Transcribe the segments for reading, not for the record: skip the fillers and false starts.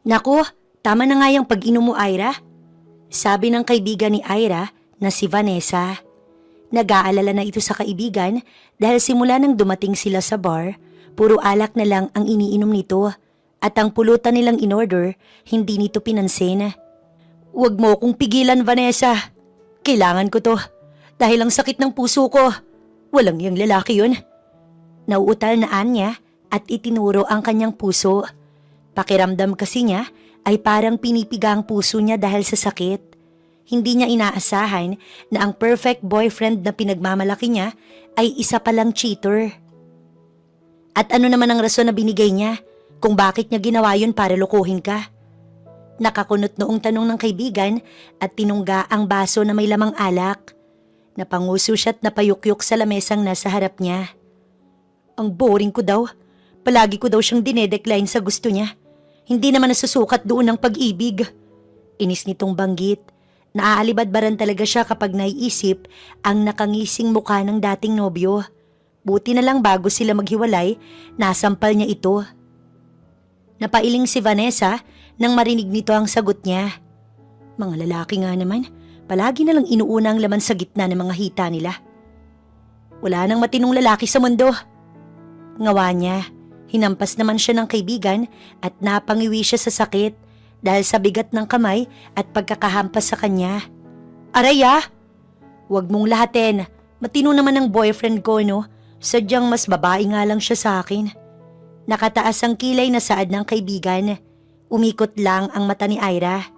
Naku, tama na nga yung pag-inom mo, Ira. Sabi ng kaibigan ni Ira na si Vanessa. Nag-aalala na ito sa kaibigan dahil simula nang dumating sila sa bar, puro alak na lang ang iniinom nito at ang pulutan nilang in-order, hindi nito pinansin. Huwag mo kong pigilan, Vanessa. Kailangan ko to dahil ang sakit ng puso ko. Walang yung lalaki yun. Nauutal na Anya at itinuro ang kanyang puso. Pakiramdam kasi niya ay parang pinipiga ang puso niya dahil sa sakit. Hindi niya inaasahan na ang perfect boyfriend na pinagmamalaki niya ay isa palang cheater. At ano naman ang rason na binigay niya kung bakit niya ginawa yun para lokohin ka? Nakakunot noong tanong ng kaibigan at tinungga ang baso na may lamang alak. Napanguso siya at napayukyuk sa lamesang nasa harap niya. Ang boring ko daw. Palagi ko daw siyang dinedecline sa gusto niya. Hindi naman nasusukat doon ang pag-ibig. Inis nitong banggit. Naaalibadbaran talaga siya kapag naiisip ang nakangising mukha ng dating nobyo. Buti na lang bago sila maghiwalay, nasampal niya ito. Napailing si Vanessa nang marinig nito ang sagot niya. Mga lalaki nga naman, palagi na lang inuuna ang laman sa gitna ng mga hita nila. Wala nang matinong lalaki sa mundo. Ngawa niya, hinampas naman siya ng kaibigan at napangiwi siya sa sakit dahil sa bigat ng kamay at pagkakahampas sa kanya. Araya! Huwag mong lahatin. Matino naman ang boyfriend ko, no? Sadyang mas babae nga lang siya sa akin. Nakataas ang kilay na saad ng kaibigan. Umikot lang ang mata ni Ira.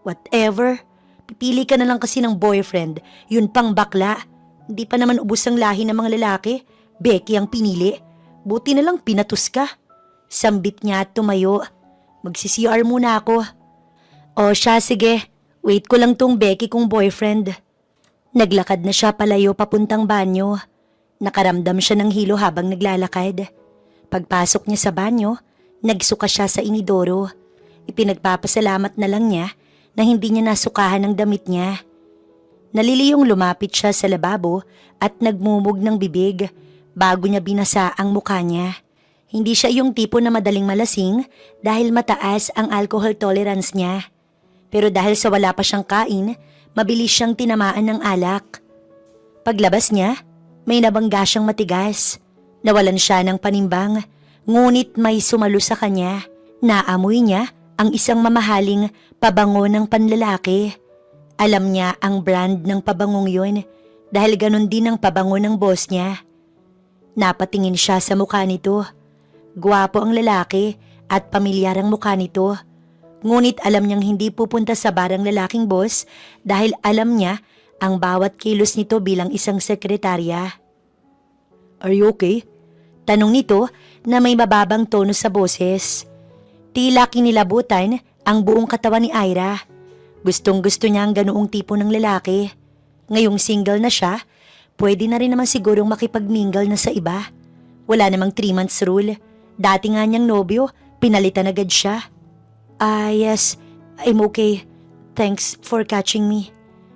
Whatever. Pipili ka na lang kasi ng boyfriend. Yun pang bakla. Hindi pa naman ubos ang lahi ng mga lalaki. Becky ang pinili. Buti na lang pinatus ka. Sambit niya at tumayo. Magsi-CR muna ako. O siya, sige. Wait ko lang tong Becky kong boyfriend. Naglakad na siya palayo papuntang banyo. Nakaramdam siya ng hilo habang naglalakad. Pagpasok niya sa banyo, nagsuka siya sa inidoro. Ipinagpapasalamat na lang niya na hindi niya nasukahan ang damit niya. Naliliyong lumapit siya sa lababo at nagmumog ng bibig bago niya binasa ang mukha niya. Hindi siya yung tipo na madaling malasing dahil mataas ang alcohol tolerance niya. Pero dahil sa wala pa siyang kain, mabilis siyang tinamaan ng alak. Paglabas niya, may nabangga siyang matigas. Nawalan siya ng panimbang, ngunit may sumalo sa kanya. Naamoy niya ang isang mamahaling pabango ng panlalaki. Alam niya ang brand ng pabangong yun dahil ganun din ang pabango ng boss niya. Napatingin siya sa mukha nito. Gwapo ang lalaki at pamilyar ang mukha nito. Ngunit alam niyang hindi pupunta sa barang lalaking boss dahil alam niya ang bawat kilos nito bilang isang sekretarya. Are you okay? Tanong nito na may mababang tono sa boses. Tila kinilabutan ang buong katawan ni Ira. Gustong gusto niya ang ganoong tipo ng lalaki. Ngayong single na siya, pwede na rin naman sigurong makipag-mingle na sa iba. Wala namang 3 months rule. Dati nga niyang nobyo, pinalitan agad siya. Yes, I'm okay. Thanks for catching me.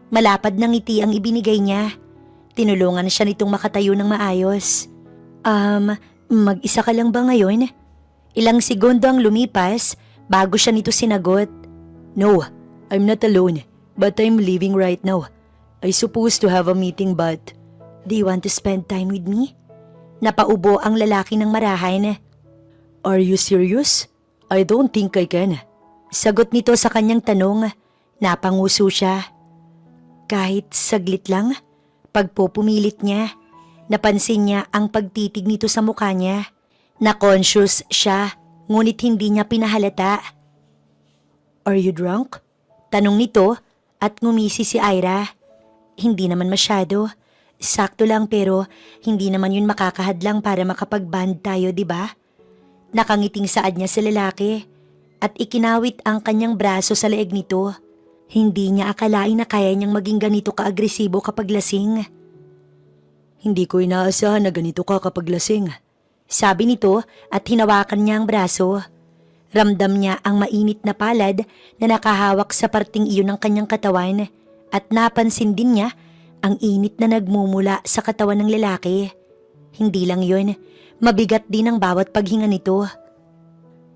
Malapad ng ngiti ang ibinigay niya. Tinulungan siya nitong makatayo ng maayos. Mag-isa ka lang ba ngayon? Ilang segundo ang lumipas bago siya nito sinagot. No, I'm not alone, but I'm leaving right now. I supposed to have a meeting but... Do you want to spend time with me? Napaubo ang lalaki ng marahan. Are you serious? I don't think I can. Sagot nito sa kanyang tanong. Napanguso siya. Kahit saglit lang, pagpupumilit niya, napansin niya ang pagtitig nito sa mukha niya. Na-conscious siya, ngunit hindi niya pinahalata. Are you drunk? Tanong nito at ngumisi si Ira. Hindi naman masyado. Sakto lang pero hindi naman yun makakahadlang para makapag-band tayo, di ba? Nakangiting saad niya sa lalaki at ikinawit ang kanyang braso sa leeg nito. Hindi niya akalain na kaya niyang maging ganito ka-agresibo kapag lasing. Hindi ko inaasahan na ganito ka kapag lasing. Sabi nito at hinawakan niya ang braso. Ramdam niya ang mainit na palad na nakahawak sa parting iyon ng kanyang katawan at napansin din niya ang init na nagmumula sa katawan ng lalaki. Hindi lang yun, mabigat din ang bawat paghinga nito.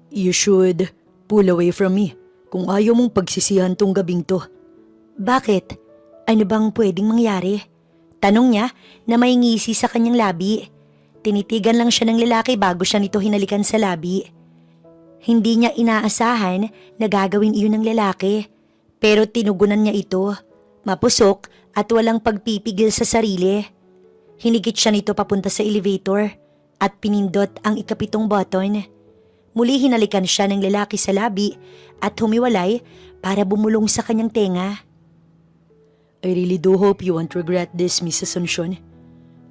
You should Pull away from me kung ayaw mong pagsisihan tong gabing to. Bakit? Ano bang pwedeng mangyari? Tanong niya na may ngisi sa kanyang labi. Tinitigan lang siya ng lalaki bago siya nito hinalikan sa labi. Hindi niya inaasahan na gagawin iyon ng lalaki. Pero tinugunan niya ito. Mapusok at walang pagpipigil sa sarili. Hinigit siya nito papunta sa elevator at pinindot ang ikapitong button. Muli hinalikan siya ng lalaki sa labi at humiwalay para bumulong sa kanyang tenga. I really do hope you won't regret this, Miss Asuncion.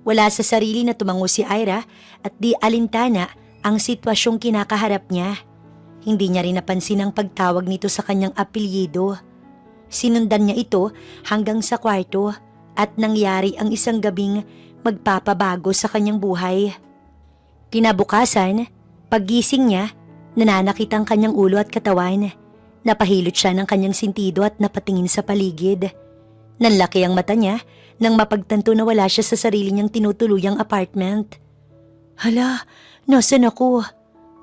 Wala sa sarili na tumango si Ira at di alintana ang sitwasyong kinakaharap niya. Hindi niya rin napansin ang pagtawag nito sa kanyang apelyido. Sinundan niya ito hanggang sa kwarto at nangyari ang isang gabing magpapabago sa kanyang buhay. Kinabukasan, paggising niya, nananakit ang kanyang ulo at katawan. Napahilot siya ng kanyang sintido at napatingin sa paligid. Nanlaki ang mata niya nang mapagtanto na wala siya sa sarili niyang tinutuluyang apartment. Hala, nasan ako?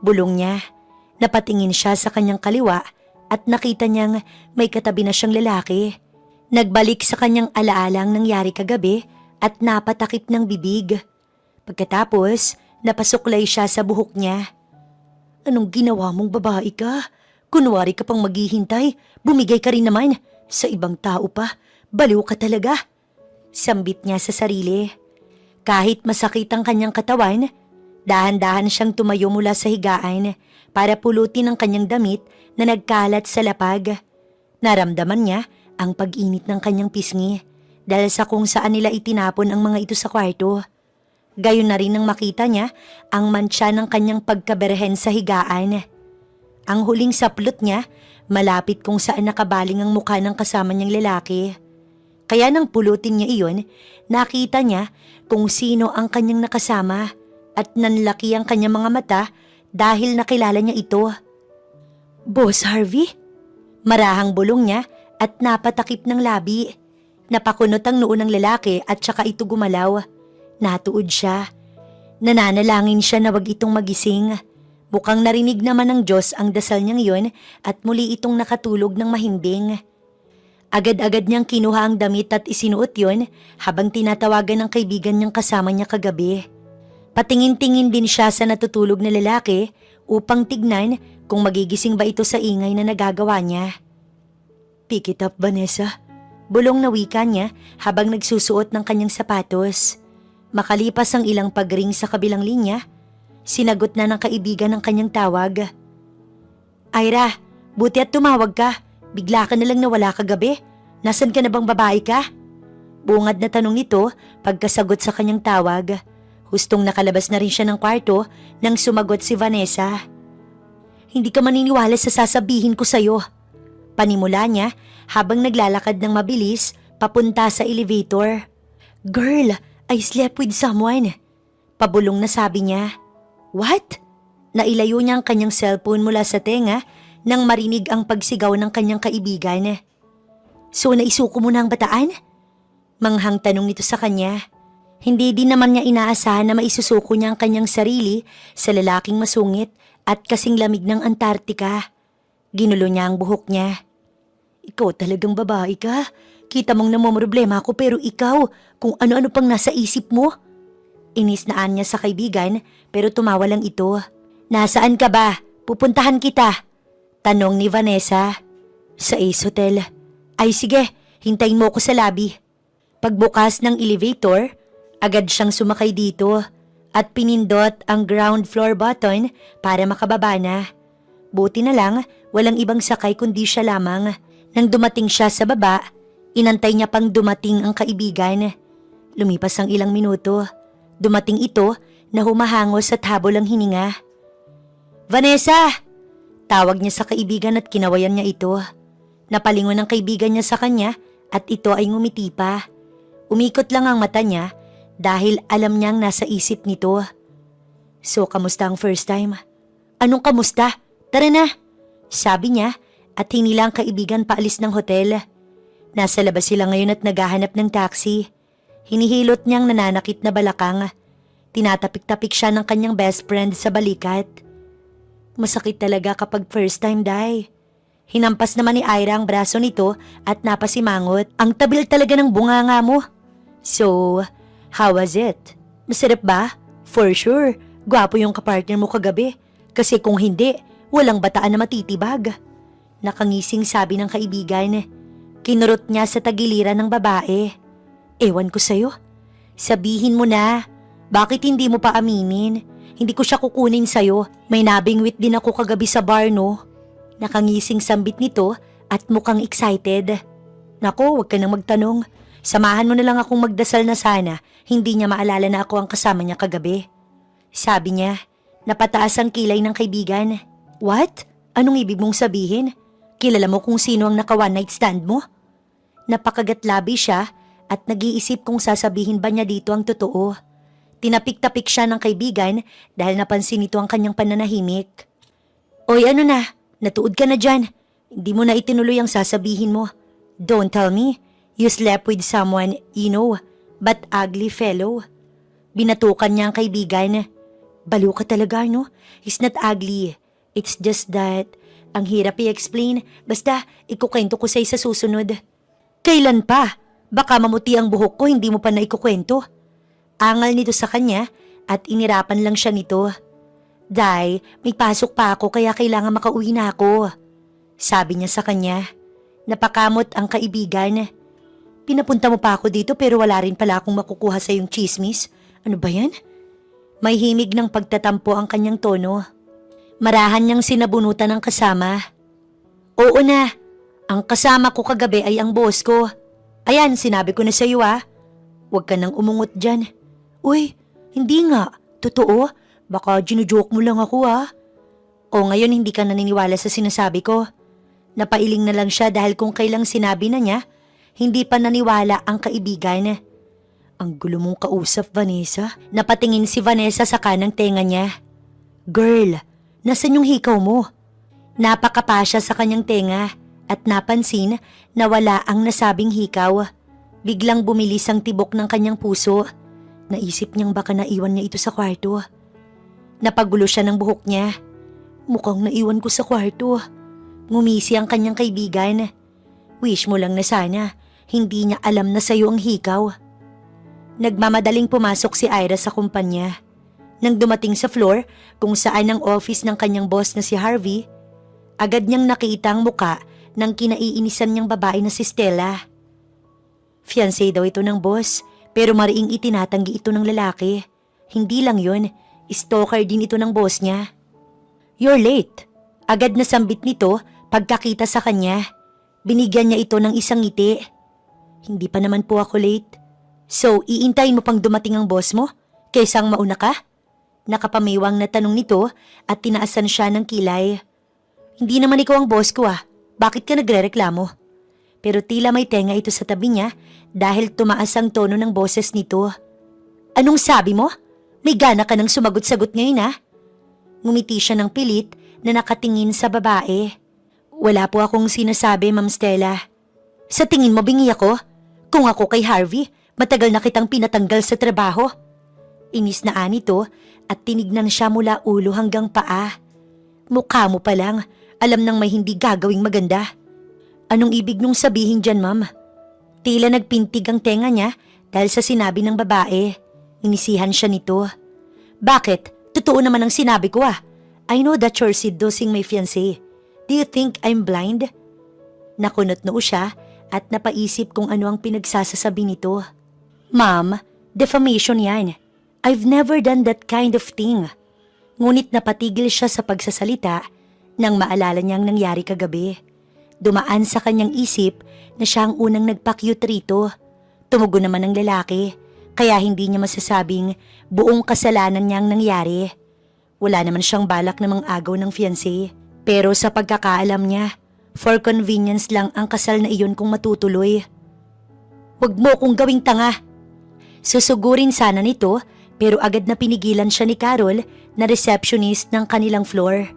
Bulong niya. Napatingin siya sa kanyang kaliwa at nakita niyang may katabi na siyang lalaki. Nagbalik sa kanyang alaalang nangyari kagabi at napatakip ng bibig. Pagkatapos, napasuklay siya sa buhok niya. Anong ginawa mong babae ka? Kunwari ka pang maghihintay, bumigay ka rin naman. Sa ibang tao pa, baliw ka talaga. Sambit niya sa sarili. Kahit masakit ang kanyang katawan, dahan-dahan siyang tumayo mula sa higaan para pulutin ang kanyang damit na nagkalat sa lapag. Naramdaman niya ang pag-init ng kanyang pisngi dahil sa kung saan nila itinapon ang mga ito sa kwarto. Gayon na rin nang makita niya ang mantsa ng kanyang pagkaberhen sa higaan. Ang huling saplot niya, malapit kung saan nakabaling ang mukha ng kasama niyang lalaki. Kaya nang pulutin niya iyon, nakita niya kung sino ang kanyang nakasama at nanlaki ang kanyang mga mata dahil nakilala niya ito. Boss Harvey? Marahang bulong niya at napatakip ng labi. Napakunot ang noo ng lalaki at saka ito gumalaw. Natuod siya. Nananalangin siya na wag itong magising. Mukhang narinig naman ng Diyos ang dasal niyang iyon at muli itong nakatulog ng mahimbing. Agad-agad niyang kinuha ang damit at isinuot yon habang tinatawagan ng kaibigan niyang kasama niya kagabi. Patingin-tingin din siya sa natutulog na lalaki upang tignan kung magigising ba ito sa ingay na nagagawa niya. Pick it up, Vanessa. Bulong na wika niya habang nagsusuot ng kanyang sapatos. Makalipas ang ilang pagring sa kabilang linya, sinagot na ng kaibigan ang kanyang tawag. Ira, buti at tumawag ka. Bigla ka na lang nawala kagabi. Nasaan ka na bang babae ka? Bungad na tanong nito pagkasagot sa kanyang tawag. Hustong nakalabas na rin siya ng kwarto nang sumagot si Vanessa. Hindi ka maniniwala sa sasabihin ko sa'yo. Panimula niya habang naglalakad ng mabilis papunta sa elevator. Girl, I slept with someone. Pabulong na sabi niya. What? Nailayo niya ang kanyang cellphone mula sa tenga nang marinig ang pagsigaw ng kanyang kaibigan. So naisuko mo na ang bataan? Manghang tanong nito sa kanya. Hindi din naman niya inaasahan na maisusuko niya ang kanyang sarili sa lalaking masungit at kasing lamig ng Antarctica. Ginulo niya ang buhok niya. Ikaw talagang babae ka. Kita mong namomroblema ako pero ikaw, kung ano-ano pang nasa isip mo. Inisnaan niya sa kaibigan pero tumawa lang ito. Nasaan ka ba? Pupuntahan kita. Tanong ni Vanessa. Sa Ace Hotel. Ay sige, hintayin mo ko sa lobby. Pagbukas ng elevator, agad siyang sumakay dito at pinindot ang ground floor button para makababa na. Buti na lang, walang ibang sakay kundi siya lamang. Nang dumating siya sa baba, inantay niya pang dumating ang kaibigan. Lumipas ang ilang minuto. Dumating ito na humahangos at habol ang hininga. Vanessa! Tawag niya sa kaibigan at kinawayan niya ito. Napalingon ang kaibigan niya sa kanya at ito ay ngumiti pa. Umikot lang ang mata niya dahil alam niyang nasa isip nito. So, kamusta ang first time? Anong kamusta? Tara na! Sabi niya at hinila ang kaibigan paalis ng hotel. Nasa labas sila ngayon at naghahanap ng taxi. Hinihilot niyang nananakit na balakang. Tinatapik-tapik siya ng kanyang best friend sa balikat. Masakit talaga kapag first time, Day. Hinampas naman ni Ira ang braso nito at napasimangot. Ang tabil talaga ng bunganga mo. So, how was it? Masarap ba? For sure. Gwapo yung kapartner mo kagabi. Kasi kung hindi, walang bataan na matitibag. Nakangising sabi ng kaibigan. Kinurot niya sa tagiliran ng babae. Ewan ko sa'yo. Sabihin mo na. Bakit hindi mo pa aminin? Hindi ko siya kukunin sa'yo. May nabingwit din ako kagabi sa bar, no? Nakangising sambit nito at mukhang excited. Nako, huwag ka nang magtanong. Samahan mo na lang akong magdasal na sana hindi niya maalala na ako ang kasama niya kagabi. Sabi niya, napataas ang kilay ng kaibigan. What? Anong ibig mong sabihin? Kilala mo kung sino ang naka one night stand mo? Napakagatlabi siya at nag-iisip kung sasabihin ba niya dito ang totoo. Tinapik-tapik siya ng kaibigan dahil napansin nito ang kanyang pananahimik. Oy, ano na? Natuod ka na dyan. Hindi mo na itinuloy ang sasabihin mo. Don't tell me you slept with someone you know, but ugly fellow. Binatukan niya ang kaibigan. Baliw ka talaga, no? He's not ugly. It's just that, ang hirap i-explain. Basta, ikukwento ko sa'yo sa susunod. Kailan pa? Baka mamuti ang buhok ko, hindi mo pa na ikukwento. Angal nito sa kanya at inirapan lang siya nito. Day, may pasok pa ako kaya kailangan makauwi na ako. Sabi niya sa kanya. Napakamot ang kaibigan. Pinapunta mo pa ako dito pero wala rin pala akong makukuha sa yung chismis. Ano ba yan? May himig ng pagtatampo ang kanyang tono. Marahan niyang sinabunutan ng kasama. Oo na, ang kasama ko kagabi ay ang boss ko. Ayan, sinabi ko na sa iyo Huwag ka nang umungot dyan. Uy, hindi nga. Totoo? Baka ginujoke mo lang ako O ngayon hindi ka naniniwala sa sinasabi ko. Napailing na lang siya dahil kung kailang sinabi na niya, hindi pa naniwala ang kaibigan. Ang gulo mong kausap, Vanessa. Napatingin si Vanessa sa kanang tenga niya. Girl, nasan yung hikaw mo? Napakapa siya sa kanyang tenga at napansin na wala ang nasabing hikaw. Biglang bumilis ang tibok ng kanyang puso. Naisip niyang baka naiwan niya ito sa kwarto. Napagulo siya ng buhok niya. Mukhang naiwan ko sa kwarto. Ngumisi ang kanyang kaibigan. Wish mo lang na sana hindi niya alam na sa'yo ang hikaw. Nagmamadaling pumasok si Ira sa kumpanya. Nang dumating sa floor kung saan ang office ng kanyang boss na si Harvey, agad niyang nakita ang muka ng kinaiinisan niyang babae na si Stella. Fiancé daw ito ng boss pero mariing itinatanggi ito ng lalaki. Hindi lang yun, stalker din ito ng boss niya. You're late. Agad na sambit nito pagkakita sa kanya. Binigyan niya ito ng isang ngiti. Hindi pa naman po ako late. So, iintayin mo pang dumating ang boss mo? Kaysa ang mauna ka? Nakapamiwang na tanong nito at tinaasan siya ng kilay. Hindi naman ikaw ang boss ko Bakit ka nagrereklamo? Pero tila may tenga ito sa tabi niya dahil tumaas ang tono ng boses nito. Anong sabi mo? May gana ka nang sumagot-sagot ngayon Ngumiti siya ng pilit na nakatingin sa babae. Wala po akong sinasabi, Ma'am Stella. Sa tingin mo bingi ako? Kung ako kay Harvey, matagal na kitang pinatanggal sa trabaho. Inis na nito at tinignan siya mula ulo hanggang paa. Mukha mo pa lang, alam nang may hindi gagawing maganda. Anong ibig nung sabihin dyan, ma'am? Tila nagpintig ang tenga niya dahil sa sinabi ng babae. Inisihan siya nito. Bakit? Totoo naman ang sinabi ko I know that you're seducing my fiancé. Do you think I'm blind? Nakunot-noo siya at napaisip kung ano ang pinagsasasabi nito. Ma'am, defamation yan. I've never done that kind of thing. Ngunit napatigil siya sa pagsasalita nang maalala niyang nangyari kagabi. Dumaan sa kanyang isip na siya ang unang nagpa-cute rito. Tumugon naman ang lalaki, kaya hindi niya masasabing buong kasalanan niyang nangyari. Wala naman siyang balak na mang-agaw ng fiancé. Pero sa pagkakaalam niya, for convenience lang ang kasal na iyon kung matutuloy. Huwag mo kong gawing tanga. Susugurin sana nito pero agad na pinigilan siya ni Carol na receptionist ng kanilang floor.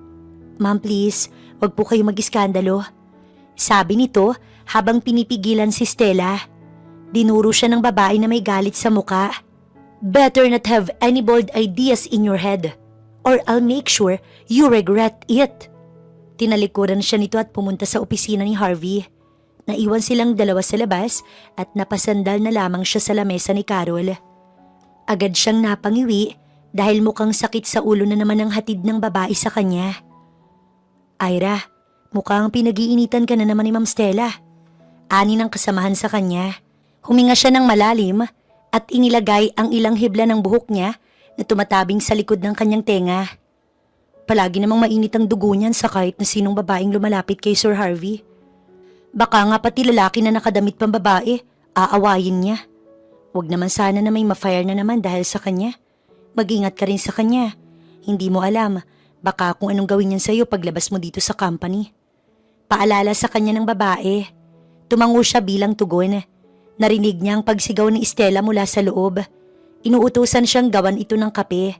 Ma'am please, huwag po kayo mag-iskandalo. Sabi nito habang pinipigilan si Stella. Dinuro siya ng babae na may galit sa muka. Better not have any bold ideas in your head. or I'll make sure you regret it. Tinalikuran siya nito at pumunta sa opisina ni Harvey. Naiwan silang dalawa sa labas at napasandal na lamang siya sa lamesa ni Carol. Agad siyang napangiwi dahil mukhang sakit sa ulo na naman ang hatid ng babae sa kanya. Ira, mukhang pinag-iinitan ka na naman ni Ma'am Stella. Ani ng kasamahan sa kanya. Huminga siya ng malalim at inilagay ang ilang hibla ng buhok niya na tumatabing sa likod ng kanyang tenga. Palagi namang mainit ang dugo niyan sa kahit na sinong babaeng lumalapit kay Sir Harvey. Baka nga pati lalaki na nakadamit pang babae, aawayin niya. Huwag naman sana na may ma-fire na naman dahil sa kanya. Mag-ingat ka rin sa kanya. Hindi mo alam, baka kung anong gawin niyan sa'yo paglabas mo dito sa company. Paalala sa kanya ng babae. Tumango siya bilang tugon. Narinig niya ang pagsigaw ni Stella mula sa loob. Inuutusan siyang gawan ito ng kape.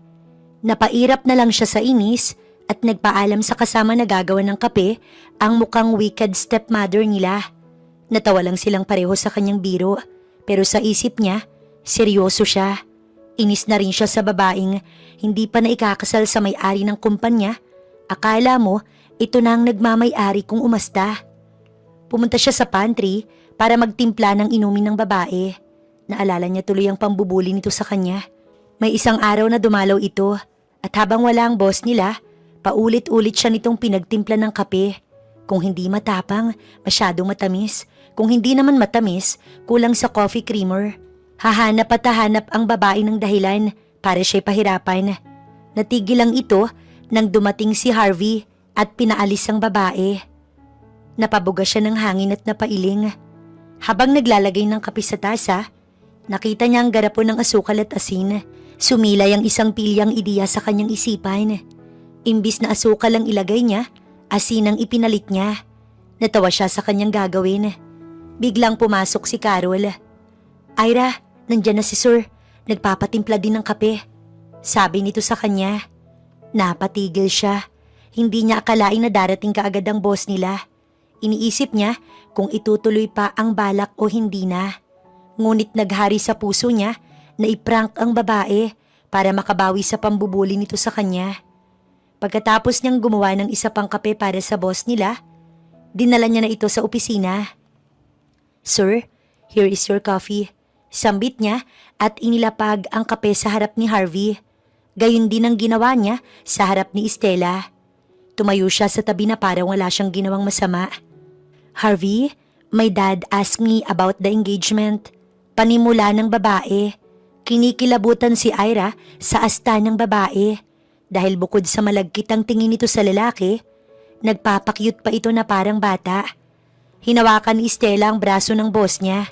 Napairap na lang siya sa inis at nagpaalam sa kasama na gagawa ng kape ang mukhang wicked stepmother nila. Natawa lang silang pareho sa kanyang biro pero sa isip niya, seryoso siya. Inis na rin siya sa babaeng hindi pa na ikakasal sa may-ari ng kumpanya. Akala mo, ito na ang nagmamay-ari kung umasta. Pumunta siya sa pantry para magtimpla ng inumin ng babae. Naalala niya tuloy ang pambubuli nito sa kanya. May isang araw na dumalaw ito at habang wala ang boss nila, paulit-ulit siya nitong pinagtimpla ng kape. Kung hindi matapang, masyadong matamis. Kung hindi naman matamis, kulang sa coffee creamer. Hahanap at hahanap ang babae ng dahilan para siya'y pahirapan. Natigil lang ito nang dumating si Harvey at pinaalis ang babae. Napabuga siya ng hangin at napailing. Habang naglalagay ng kape sa tasa, nakita niya ang garapon ng asukal at asin. Sumilay ang isang pilyang ideya sa kanyang isipan. Imbis na asukal ang ilagay niya, asin ang ipinalit niya. Natawa siya sa kanyang gagawin. Biglang pumasok si Carol. Ira, nandyan na si Sir. Nagpapatimpla din ng kape. Sabi nito sa kanya. Napatigil siya. Hindi niya akalain na darating kaagad ang boss nila. Iniisip niya kung itutuloy pa ang balak o hindi na. Ngunit naghari sa puso niya na iprank ang babae para makabawi sa pambubuli nito sa kanya. Pagkatapos niyang gumawa ng isa pang kape para sa boss nila, dinala niya na ito sa opisina. Sir, here is your coffee. Sambit niya at inilapag ang kape sa harap ni Harvey. Gayun din ang ginawa niya sa harap ni Stella. Tumayo siya sa tabi na parang wala siyang ginawang masama. Harvey, my dad asked me about the engagement. Panimula ng babae. Kinikilabutan si Ira sa asta ng babae. Dahil bukod sa malagkit ang tingin nito sa lalaki, nagpapakyut pa ito na parang bata. Hinawakan ni Stella ang braso ng boss niya.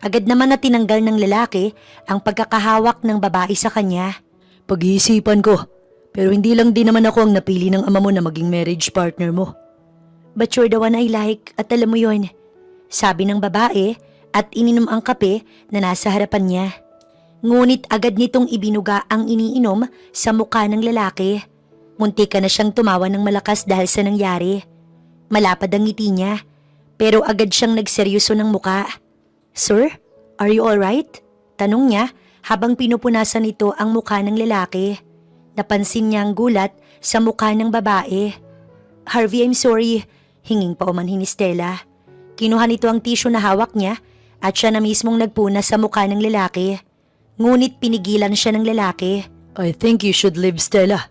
Agad naman na tinanggal ng lalaki ang pagkakahawak ng babae sa kanya. Pag-iisipan ko, pero hindi lang din naman ako ang napili ng ama mo na maging marriage partner mo. But you're the one I like at alam mo yon, sabi ng babae at ininom ang kape na nasa harapan niya. Ngunit agad nitong ibinuga ang iniinom sa mukha ng lalaki. Muntika na siyang tumawa ng malakas dahil sa nangyari. Malapad ang ngiti niya, pero agad siyang nagseryoso ng muka. Sir, are you alright? Tanong niya habang pinupunasan nito ang mukha ng lalaki. Napansin niya ang gulat sa mukha ng babae. Harvey, I'm sorry. Hinging pa umanhin ni Stella. Kinuha nito ang tissue na hawak niya at siya na mismong nagpunas sa mukha ng lalaki. Ngunit pinigilan siya ng lalaki. I think you should leave, Stella.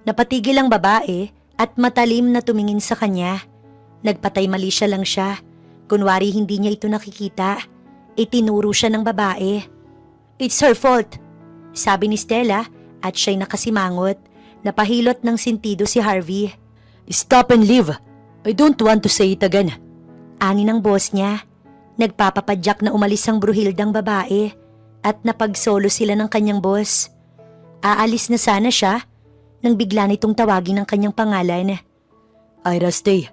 Napatigil ang babae at matalim na tumingin sa kanya. Nagpatay mali siya lang siya. Kunwari hindi niya ito nakikita. Itinuro siya ng babae. It's her fault, sabi ni Stella at siya'y nakasimangot. Napahilot ng sentido si Harvey. Stop and leave. I don't want to say it again. Ani ng boss niya. Nagpapapadyak na umalis ang bruhildang babae at napagsolo sila ng kanyang boss. Aalis na sana siya nang bigla nitong tawagin ang kanyang pangalan. Ira, stay.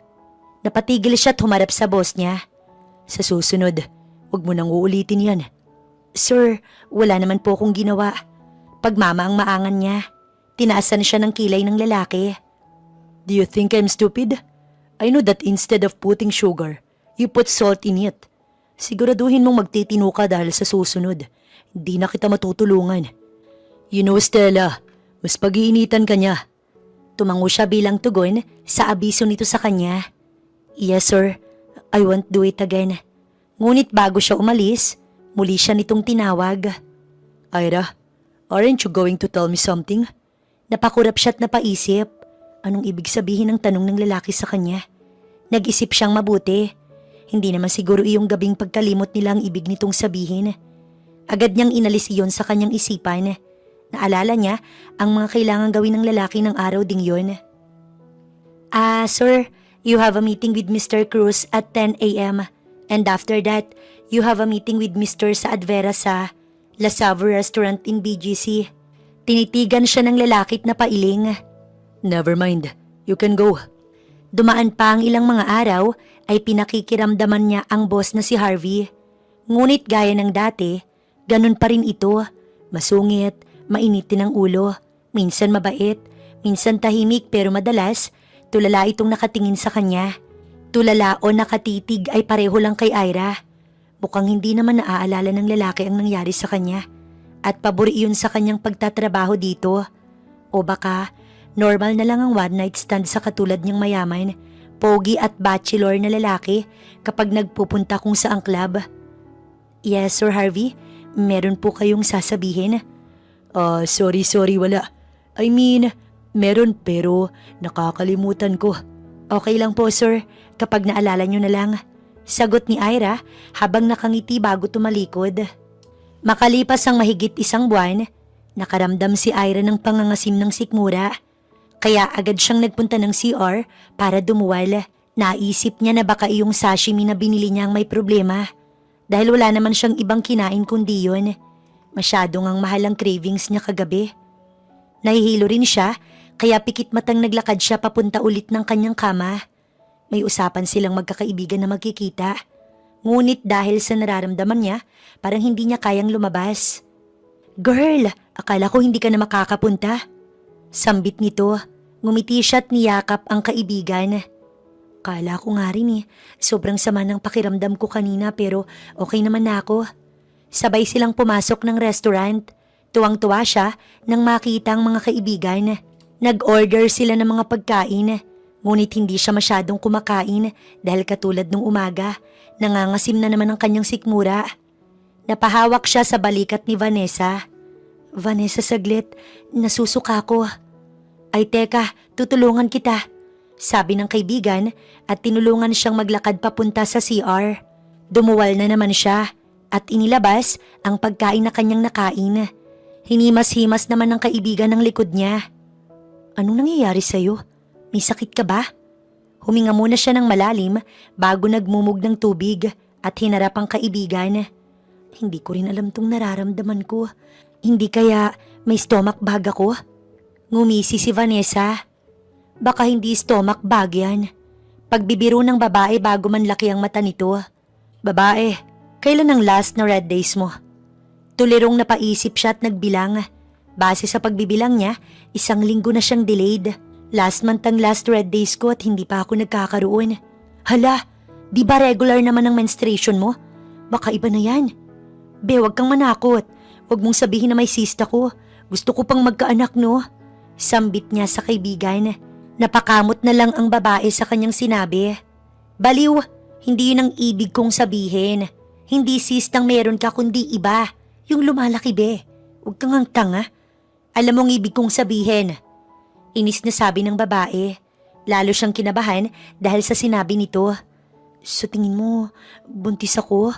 Napatigil siya at humarap sa boss niya. Sa susunod, huwag mo nang uulitin yan. Sir, wala naman po akong ginawa. Pagmama ang maangan niya. Tinaasan siya ng kilay ng lalaki. Do you think I'm stupid? I know that instead of putting sugar, you put salt in it. Siguraduhin mong magtitino ka dahil sa susunod. Hindi na kita matutulungan. You know, Stella, Mas pag-iinitan ka niya. Tumango siya bilang tugon sa abiso nito sa kanya. Yes sir, I won't do it again. Ngunit bago siya umalis, muli siya nitong tinawag. Ira, aren't you going to tell me something? Napakurap siya at napaisip. Anong ibig sabihin ng tanong ng lalaki sa kanya? Nag-isip siyang mabuti. Hindi naman siguro iyong gabing pagkalimot nila ang ibig nitong sabihin. Agad niyang inalis iyon sa kanyang isipan. Naalala niya ang mga kailangang gawin ng lalaki ng araw ding yun. Sir, you have a meeting with Mr. Cruz at 10 a.m. And after that, you have a meeting with Mr. Saadvera sa La Savo Restaurant in BGC. Tinitigan siya ng lalaki at napailing. Never mind, you can go. Dumaan pa ang ilang mga araw ay pinakikiramdaman niya ang boss na si Harvey. Ngunit gaya ng dati, ganun pa rin ito. Masungit, mainitin ang ulo, minsan mabait, minsan tahimik pero madalas, tulala itong nakatingin sa kanya. Tulala o nakatitig ay pareho lang kay Ira. Mukhang hindi naman naaalala ng lalaki ang nangyari sa kanya. At pabor iyon sa kanyang pagtatrabaho dito. O baka, normal na lang ang one night stand sa katulad niyang mayaman, pogi at bachelor na lalaki kapag nagpupunta kung saang club. Yes, Sir Harvey, meron po kayong sasabihin? Sorry, wala. I mean, meron pero nakakalimutan ko. Okay lang po, sir, kapag naalala niyo na lang. Sagot ni Ira habang nakangiti bago tumalikod. Makalipas ang mahigit 1 buwan, nakaramdam si Ira ng pangangasim ng sikmura. Kaya agad siyang nagpunta ng CR para dumuwal. Naisip niya na baka iyong sashimi na binili niya ang may problema. Dahil wala naman siyang ibang kinain kundi yun. Masyadong ang mahal ang cravings niya kagabi. Nahihilo rin siya kaya pikit matang naglakad siya papunta ulit ng kanyang kama. May usapan silang magkakaibigan na magkikita. Ngunit dahil sa nararamdaman niya, parang hindi niya kayang lumabas. Girl, akala ko hindi ka na makakapunta. Sambit nito, ngumiti siya at niyakap ang kaibigan. Kala ko nga rin sobrang sama ng pakiramdam ko kanina pero okay naman na ako. Sabay silang pumasok ng restaurant. Tuwang-tuwa siya nang makita ang mga kaibigan. Nag-order sila ng mga pagkain. Ngunit hindi siya masyadong kumakain dahil katulad nung umaga, nangangasim na naman ang kanyang sikmura. Napahawak siya sa balikat ni Vanessa. Vanessa, saglit, nasusuka ko. Ay teka, tutulungan kita. Sabi ng kaibigan at tinulungan siyang maglakad papunta sa CR. Dumuwal na naman siya at inilabas ang pagkain na kanyang nakain. Hinimas-himas naman ng kaibigan ng likod niya. Anong nangyayari sa'yo? May sakit ka ba? Huminga muna siya ng malalim bago nagmumog ng tubig at hinarap ang kaibigan. Hindi ko rin alam tong nararamdaman ko. Hindi kaya may stomach bug ako? Ngumisi si Vanessa. Baka hindi stomach bug yan. Pagbibiro ng babae bago manlaki ang mata nito. Babae, kailan ang last na red days mo? Tulirong napaisip siya at nagbilang. Base sa pagbibilang niya, 1 linggo na siyang delayed. Last month ang last red days ko at hindi pa ako nagkakaroon. Hala, di ba regular naman ang menstruation mo? Baka iba na yan. Be, wag kang manakot. Wag mong sabihin na may cyst ako. Gusto ko pang magkaanak, no? Sambit niya sa kaibigan. Napakamot na lang ang babae sa kanyang sinabi. Baliw, hindi yun ang ibig kong sabihin. Hindi cyst ang meron ka kundi iba. Yung lumalaki, be. Huwag kang ang tanga. Alam mong ibig kong sabihin. Inis na sabi ng babae. Lalo siyang kinabahan dahil sa sinabi nito. Sa tingin mo, buntis ako?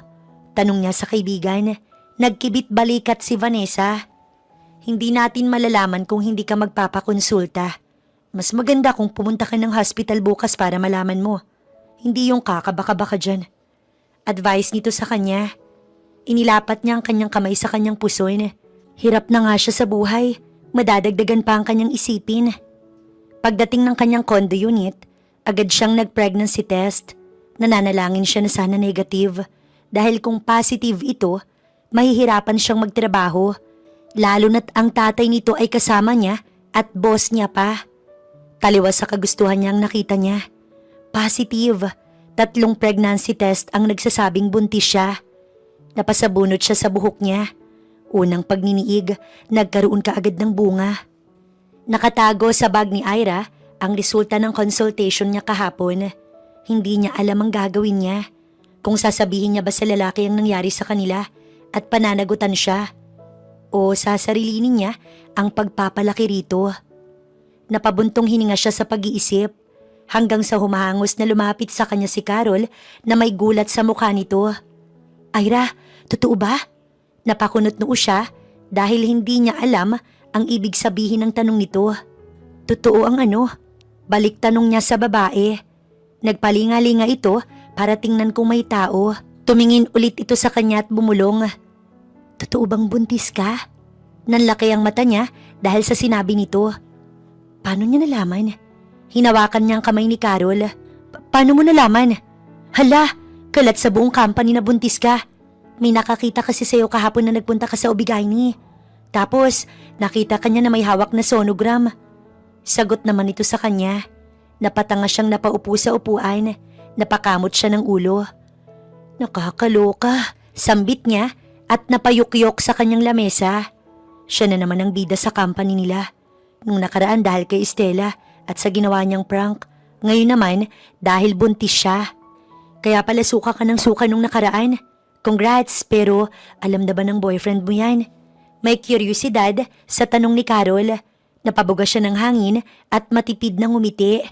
Tanong niya sa kaibigan. Nagkibit balikat si Vanessa. Hindi natin malalaman kung hindi ka magpapakonsulta. Mas maganda kung pumunta ka ng hospital bukas para malaman mo. Hindi yung kakabaka-baka dyan. Advice nito sa kanya. Inilapat niya ang kanyang kamay sa kanyang puson. Hirap na nga siya sa buhay. Madadagdagan pa ang kanyang isipin. Pagdating ng kanyang condo unit, agad siyang nag-pregnancy test. Nananalangin siya na sana negative. Dahil kung positive ito, mahihirapan siyang magtrabaho. Lalo na't ang tatay nito ay kasama niya at boss niya pa. Taliwas sa kagustuhan niya ang nakita niya. Positive. 3 pregnancy test ang nagsasabing buntis siya. Napasabunot siya sa buhok niya. Unang pagniniig, nagkaroon ka agad ng bunga. Nakatago sa bag ni Ira ang resulta ng consultation niya kahapon. Hindi niya alam ang gagawin niya. Kung sasabihin niya ba sa lalaki ang nangyari sa kanila at pananagutan siya. O sasarilinin niya ang pagpapalaki rito. Napabuntong hininga siya sa pag-iisip hanggang sa humahangos na lumapit sa kanya si Carol na may gulat sa mukha nito. Ira, totoo ba? Napakunot noo siya dahil hindi niya alam ang ibig sabihin ng tanong nito. Totoo ang ano? Balik tanong niya sa babae. Nagpalinga-linga ito para tingnan kung may tao. Tumingin ulit ito sa kanya at bumulong. Totoo bang buntis ka? Nanlaki ang mata niya dahil sa sinabi nito. Paano niya nalaman? Hinawakan niya ang kamay ni Carol. Paano mo nalaman? Hala, kalat sa buong company na buntis ka. May nakakita kasi sa'yo kahapon na nagpunta ka sa Obigaini. Tapos, nakita kanya na may hawak na sonogram. Sagot naman ito sa kanya. Napatanga siyang napaupo sa upuan. Napakamot siya ng ulo. Nakakaloka, sambit niya at napayukyok sa kanyang lamesa. Siya na naman ang bida sa company nila. Nung nakaraan dahil kay Estela at sa ginawa niyang prank. Ngayon naman dahil buntis siya. Kaya pala suka ka ng suka nung nakaraan. Congrats, pero alam na ba ng boyfriend mo yan? May kuryosidad sa tanong ni Carol. Napabuga siya ng hangin at matipid na ngumiti.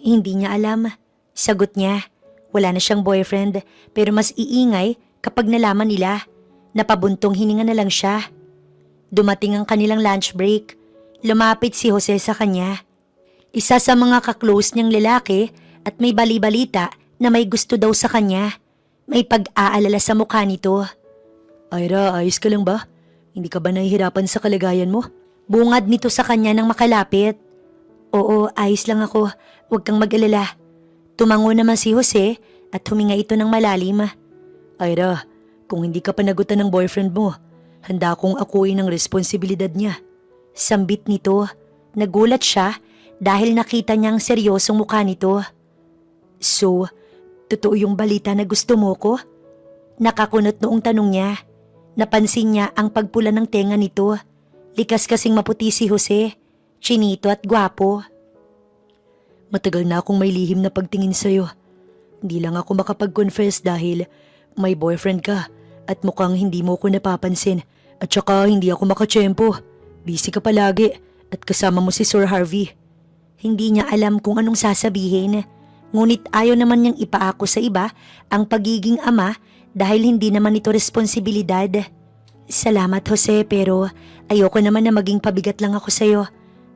Hindi niya alam. Sagot niya. Wala na siyang boyfriend pero mas iingay kapag nalaman nila. Napabuntong hininga na lang siya. Dumating ang kanilang lunch break. Lumapit si Jose sa kanya. Isa sa mga kaklose niyang lalaki at may bali-balita na may gusto daw sa kanya. May pag-aalala sa mukha nito. Ira, ayos ka lang ba? Hindi ka ba nahihirapan sa kalagayan mo? Bungad nito sa kanya nang makalapit. Oo, ayos lang ako. Huwag kang mag-alala. Tumango naman si Jose at huminga ito ng malalim. Ira, kung hindi ka panagutan ng boyfriend mo, handa akong akuin ang responsibilidad niya. Sambit nito. Nagulat siya dahil nakita niyang seryosong mukha nito. So, totoo yung balita na gusto mo ko? Nakakunot noong tanong niya. Napansin niya ang pagpula ng tenga nito. Likas kasing maputi si Jose, chinito at gwapo. Matagal na akong may lihim na pagtingin sa'yo. Hindi lang ako makapag-confess dahil may boyfriend ka at mukhang hindi mo ko napapansin at saka hindi ako makatsyempo. Busy ka palagi at kasama mo si Sir Harvey. Hindi niya alam kung anong sasabihin. Ngunit ayaw naman niyang ipaako sa iba ang pagiging ama dahil hindi naman ito responsibilidad. Salamat Jose pero ayoko naman na maging pabigat lang ako sa'yo.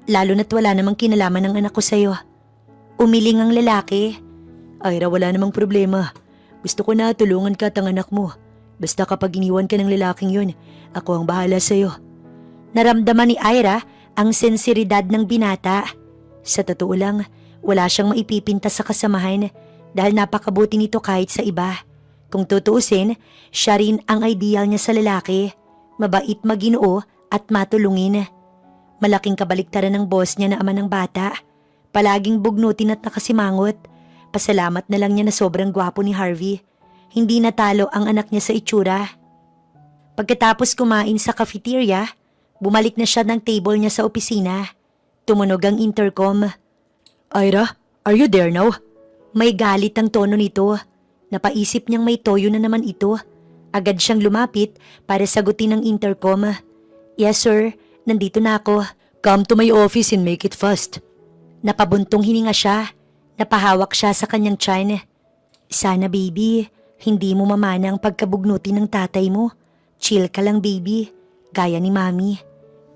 Lalo na't wala namang kinalaman ng anak ko sa'yo. Umiling ang lalaki. Ira, wala namang problema. Gusto ko na tulungan ka at ang anak mo. Basta kapag iniwan ka ng lalaking yun, ako ang bahala sa'yo. Naramdaman ni Ira ang sensiridad ng binata. Sa totoo lang, wala siyang maipipinta sa kasamahan dahil napakabuti nito kahit sa iba. Kung tutuusin, siya rin ang ideal niya sa lalaki. Mabait, maginoo at matulungin. Malaking kabaliktaran ng boss niya na ama ng bata. Palaging bugnutin at nakasimangot. Pasalamat na lang niya na sobrang gwapo ni Harvey. Hindi natalo ang anak niya sa itsura. Pagkatapos kumain sa cafeteria, bumalik na siya ng table niya sa opisina. Tumunog ang intercom. Ira, are you there now? May galit ang tono nito. Napaisip niyang may toyo na naman ito. Agad siyang lumapit para sagutin ang intercom. Yes sir, nandito na ako. Come to my office and make it fast. Napabuntong hininga siya. Napahawak siya sa kanyang tiyan. Sana baby, hindi mo mamana ang pagkabugnuti ng tatay mo. Chill ka lang baby, gaya ni mami.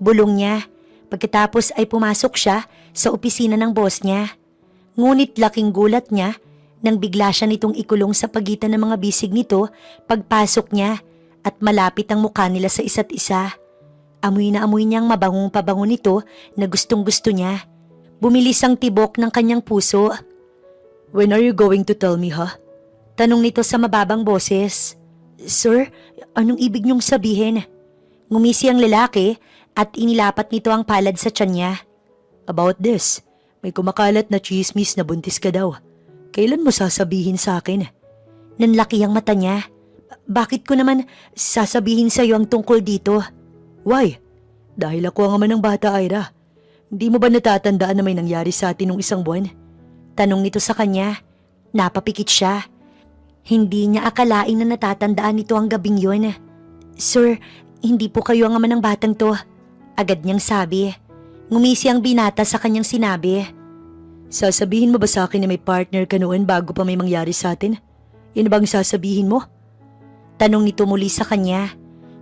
Bulong niya. Pagkatapos ay pumasok siya sa opisina ng boss niya. Ngunit laking gulat niya nang bigla siya nitong ikulong sa pagitan ng mga bisig nito pagpasok niya at malapit ang mukha nila sa isa't isa. Amoy na amoy niyang mabangong pabango nito na gustong gusto niya. Bumilis ang tibok ng kanyang puso. When are you going to tell me, ha? Tanong nito sa mababang boses. Sir, anong ibig niyong sabihin? Ngumisi ang lalaki at inilapat nito ang palad sa tiyan niya. About this, may kumakalat na chismis na buntis ka daw. Kailan mo sasabihin sa akin? Nanlaki ang mata niya. Bakit ko naman sasabihin sa iyo ang tungkol dito? Why? Dahil ako ang ama ng bata, Ira. Hindi mo ba natatandaan na may nangyari sa atin nung isang buwan? Tanong nito sa kanya. Napapikit siya. Hindi niya akalain na natatandaan nito ang gabing yun. Sir, hindi po kayo ang ama ng batang to. Agad niyang sabi. Ngumisi ang binata sa kanyang sinabi. Sasabihin mo ba sa akin na may partner ka noon bago pa may mangyari sa atin? Yan bang sasabihin mo? Tanong nito muli sa kanya.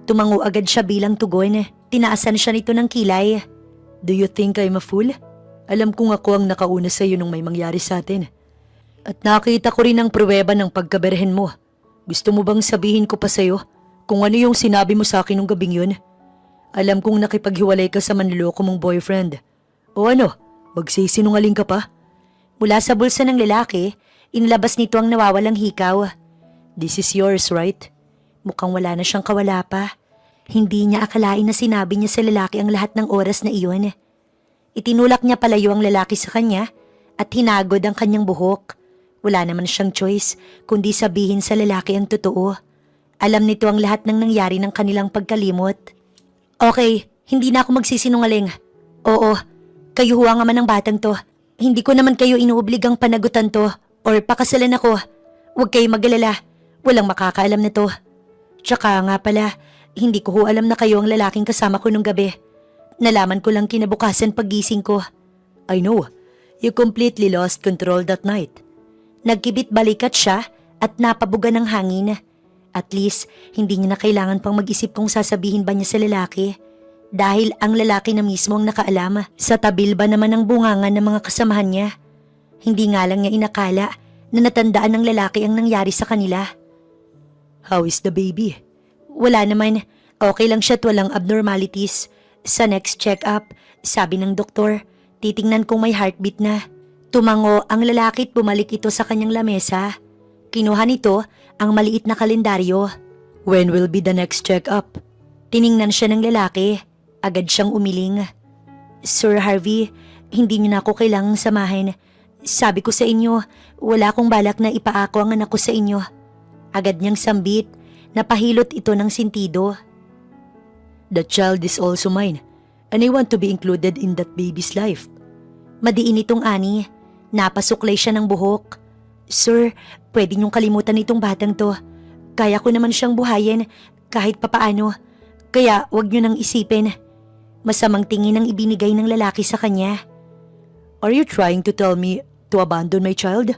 Tumango agad siya bilang tugon. Tinaasan siya nito ng kilay. Do you think I'm a fool? Alam kong ako ang nakauna sa iyo nung may mangyari sa atin. At nakita ko rin ang pruweba ng pagkaberhen mo. Gusto mo bang sabihin ko pa sa iyo kung ano yung sinabi mo sa akin nung gabing yun? Alam kong nakipaghiwalay ka sa manloloko mong boyfriend. O ano, magsisinungaling ka pa? Mula sa bulsa ng lalaki, inilabas nito ang nawawalang hikaw. This is yours, right? Mukhang wala na siyang kawala pa. Hindi niya akalain na sinabi niya sa lalaki ang lahat ng oras na iyon. Itinulak niya palayo ang lalaki sa kanya at hinagod ang kanyang buhok. Wala naman siyang choice kundi sabihin sa lalaki ang totoo. Alam nito ang lahat ng nangyari ng kanilang pagkalimot. Okay, hindi na ako magsisinungaling. Oo, kayo huwag naman ng batang to. Hindi ko naman kayo inuobligang panagutan to or pakasalan ako. Huwag kayo mag-alala. Walang makakaalam na to. Tsaka nga pala, hindi ko alam na kayo ang lalaking kasama ko nung gabi. Nalaman ko lang kinabukasan paggising ko. I know. You completely lost control that night. Nagkibit balikat siya at napabuga ng hangin. At least, hindi niya na kailangan pang mag-isip kung sasabihin ba niya sa lalaki. Dahil ang lalaki na mismo ang nakaalam. Sa tabil ba naman ang bungangan ng mga kasamahan niya? Hindi nga lang niya inakala na natandaan ng lalaki ang nangyari sa kanila. How is the baby? Wala naman. Okay lang siya at walang abnormalities. Sa next check-up, sabi ng doktor, titingnan kung may heartbeat na. Tumango ang lalaki at bumalik ito sa kanyang lamesa. Kinuha nito ang maliit na kalendaryo. When will be the next check-up? Tiningnan siya ng lalaki. Agad siyang umiling. Sir Harvey, hindi niyo na ako kailangang samahin. Sabi ko sa inyo, wala akong balak na ipaako ang anak ko sa inyo. Agad niyang sambit. Napahilot ito ng sintido. The child is also mine, and I want to be included in that baby's life. Madiin itong ani. Napasuklay siya ng buhok. Sir, pwede niyong kalimutan itong batang to. Kaya ko naman siyang buhayin kahit papaano. Kaya wag niyo nang isipin. Masamang tingin ang ibinigay ng lalaki sa kanya. Are you trying to tell me to abandon my child?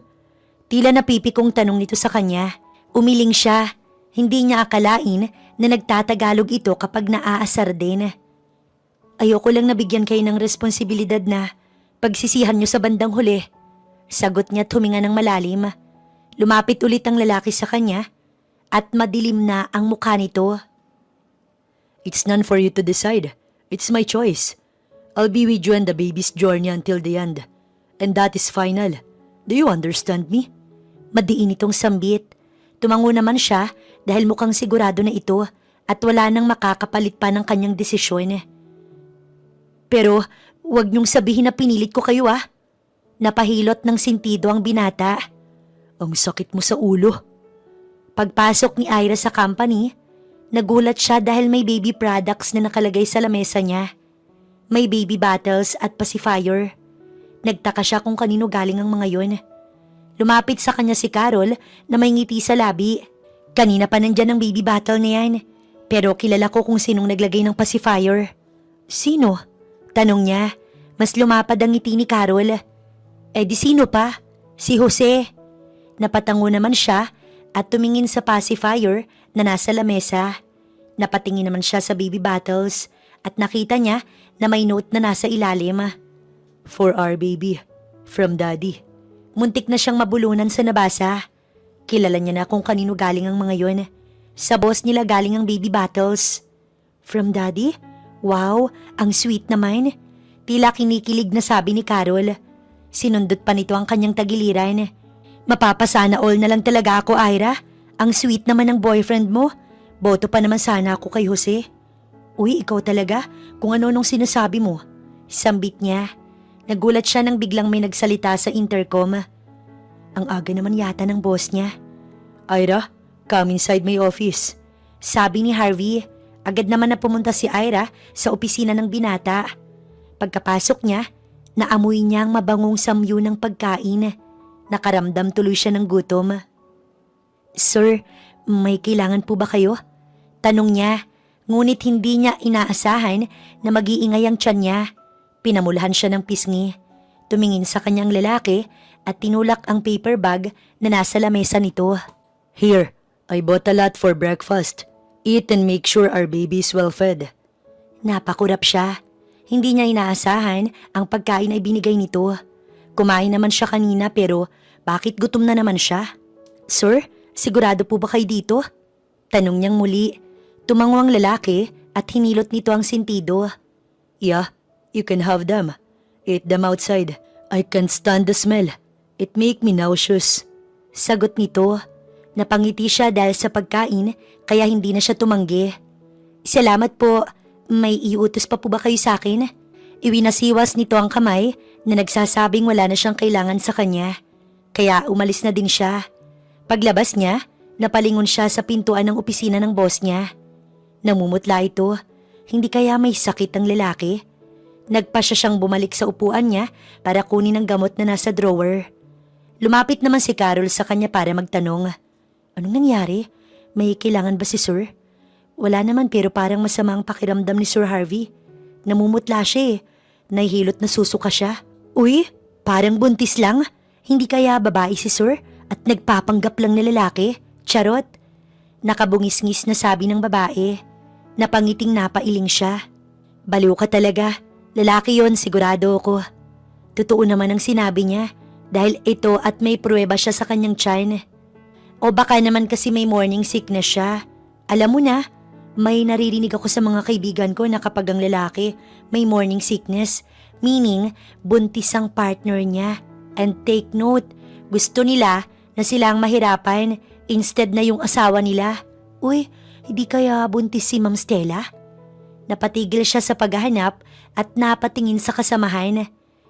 Tila napipikong tanong nito sa kanya. Umiling siya. Hindi niya akalain na nagtatagalog ito kapag naaasar din. Ayoko lang nabigyan kayo ng responsibilidad na pagsisihan niyo sa bandang huli. Sagot niya at huminga ng malalim. Lumapit ulit ang lalaki sa kanya at madilim na ang mukha nito. It's none for you to decide. It's my choice. I'll be with you on the baby's journey until the end. And that is final. Do you understand me? Madiin itong sambit. Tumango naman siya dahil mukhang sigurado na ito at wala nang makakapalit pa ng kanyang desisyon. Pero huwag niyong sabihin na pinilit ko kayo ah. Napahilot ng sintido ang binata. Ang sakit mo sa ulo. Pagpasok ni Ira sa company, nagulat siya dahil may baby products na nakalagay sa lamesa niya. May baby bottles at pacifier. Nagtaka siya kung kanino galing ang mga yon. Lumapit sa kanya si Carol na may ngiti sa labi. Kanina pa nandyan ang baby bottle na yan. Pero kilala ko kung sinong naglagay ng pacifier. Sino? Tanong niya. Mas lumapad ang ngiti ni Carol. Eh di sino pa? Si Jose. Napatango naman siya at tumingin sa pacifier na nasa lamesa. Napatingin naman siya sa baby bottles at nakita niya na may note na nasa ilalim. For our baby, from daddy. Muntik na siyang mabulunan sa nabasa. Kilala niya na kung kanino galing ang mga yon. Sa boss nila galing ang baby bottles. From daddy? Wow, ang sweet naman. Tila kinikilig na sabi ni Carol. Sinundot pa nito ang kanyang tagiliran. Mapapasana all na lang talaga ako, Ira. Ang sweet naman ng boyfriend mo. Boto pa naman sana ako kay Jose. Uy, ikaw talaga? Kung ano nung sinasabi mo. Sambit niya. Nagulat siya nang biglang may nagsalita sa intercom. Ang aga naman yata ng boss niya. Ira, come inside my office. Sabi ni Harvey. Agad naman na pumunta si Ira sa opisina ng binata. Pagkapasok niya, naamoy niya ang mabangong samyu ng pagkain. Nakaramdam tuloy siya ng gutom. Sir, may kailangan po ba kayo? Tanong niya, ngunit hindi niya inaasahan na mag-iingay ang tiyan niya. Pinamulahan siya ng pisngi. Tumingin sa kanyang lalaki at tinulak ang paper bag na nasa lamesa nito. Here, I bought a lot for breakfast. Eat and make sure our baby is well fed. Napakurap siya. Hindi niya inaasahan ang pagkain ay binigay nito. Kumain naman siya kanina pero bakit gutom na naman siya? Sir, sigurado po ba kayo dito? Tanong niyang muli. Tumango ang lalaki at hinilot nito ang sentido. Yeah, you can have them. Eat them outside. I can't stand the smell. It make me nauseous. Sagot nito. Napangiti siya dahil sa pagkain kaya hindi na siya tumanggi. Salamat po. May iutos pa po ba kayo sa akin? Iwinasiwas nito ang kamay na nagsasabing wala na siyang kailangan sa kanya. Kaya umalis na din siya. Paglabas niya, napalingon siya sa pintuan ng opisina ng boss niya. Namumutla ito. Hindi kaya may sakit ang lalaki? Nagpa siya siyang bumalik sa upuan niya para kunin ang gamot na nasa drawer. Lumapit naman si Carol sa kanya para magtanong. Anong nangyari? May kailangan ba si Sir? Wala naman pero parang masama ang pakiramdam ni Sir Harvey. Namumutla siya eh. Nahihilot na susuka siya. Uy, parang buntis lang. Hindi kaya babae si Sir at nagpapanggap lang na lalaki? Charot. Nakabungis-ngis na sabi ng babae. Napangiting napailing siya. Baliw ka talaga. Lalaki yon, sigurado ako. Totoo naman ang sinabi niya dahil ito at may pruweba siya sa kanyang tiyan. O baka naman kasi may morning sickness siya. Alam mo na, may naririnig ako sa mga kaibigan ko na kapag ang lalaki may morning sickness, meaning buntis ang partner niya. And take note, gusto nila na sila ang mahirapan instead na yung asawa nila. Uy, hindi kaya buntis si Ma'am Stella? Napatigil siya sa paghahanap at napatingin sa kasamahan.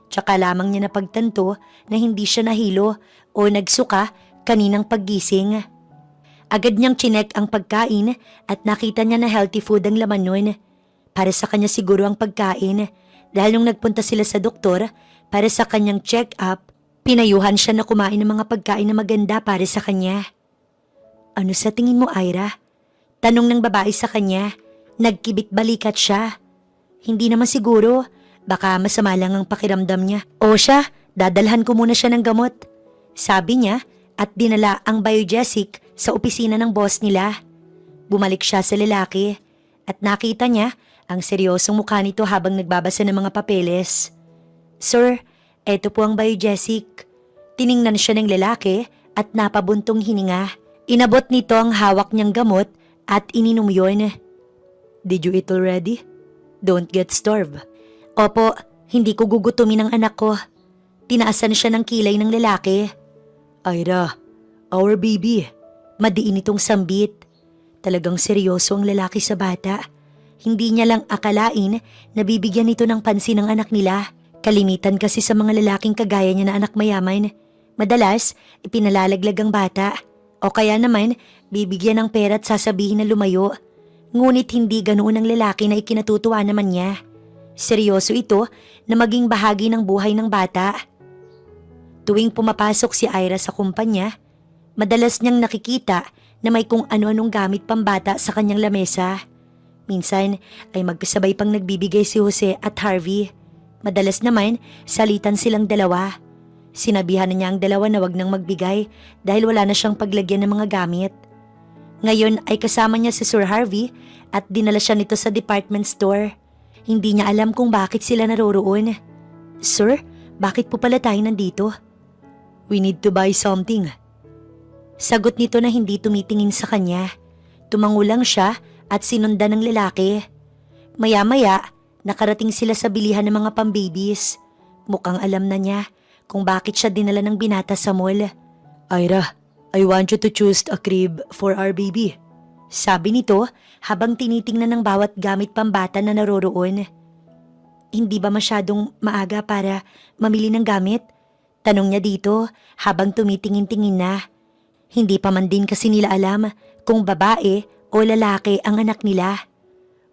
Tsaka lamang niya napagtanto na hindi siya nahilo o nagsuka kaninang paggising. Agad niyang chinek ang pagkain at nakita niya na healthy food ang laman nun. Para sa kanya siguro ang pagkain dahil nung nagpunta sila sa doktor para sa kanyang check-up, pinayuhan siya na kumain ng mga pagkain na maganda para sa kanya. Ano sa tingin mo, Ira? Tanong ng babae sa kanya. Nagkibit balikat siya. Hindi naman siguro. Baka masama lang ang pakiramdam niya. O siya, dadalhan ko muna siya ng gamot. Sabi niya at dinala ang biogesic sa opisina ng boss nila. Bumalik siya sa lalaki at nakita niya ang seryosong mukha nito habang nagbabasa ng mga papeles. Sir, eto po ang biogesic. Tiningnan siya ng lalaki at napabuntong hininga. Inabot nito ang hawak niyang gamot at ininom yun. Did you eat already? Don't get starved. Opo, hindi ko gugutumin ang anak ko. Tinaasan siya ng kilay ng lalaki. Ira, our baby. Madiin itong sambit. Talagang seryoso ang lalaki sa bata. Hindi niya lang akalain na bibigyan ito ng pansin ng anak nila. Kalimitan kasi sa mga lalaking kagaya niya na anak mayaman. Madalas, ipinalalaglag ang bata. O kaya naman, bibigyan ng pera at sasabihin na lumayo. Ngunit hindi ganoon ang lalaki na ikinatutuwa naman niya. Seryoso ito na maging bahagi ng buhay ng bata. Tuwing pumapasok si Ira sa kumpanya, madalas niyang nakikita na may kung ano-anong gamit pambata sa kanyang lamesa. Minsan ay magkasabay pang nagbibigay si Jose at Harvey. Madalas naman, salitan silang dalawa. Sinabihan na niya ang dalawa na wag nang magbigay dahil wala na siyang paglagyan ng mga gamit. Ngayon ay kasama niya si Sir Harvey at dinala siya nito sa department store. Hindi niya alam kung bakit sila naroroon. Sir, bakit po pala tayo nandito? We need to buy something. Sagot nito na hindi tumitingin sa kanya. Tumango lang siya at sinundan ng lalaki. Maya-maya, nakarating sila sa bilihan ng mga pambabies. Mukhang alam na niya kung bakit siya dinala ng binata sa mall. Ira, I want you to choose a crib for our baby. Sabi nito habang tinitingnan ng bawat gamit pambata na naroroon. Hindi ba masyadong maaga para mamili ng gamit? Tanong niya dito habang tumitingin-tingin na. Hindi pa man din kasi nila alam kung babae o lalaki ang anak nila.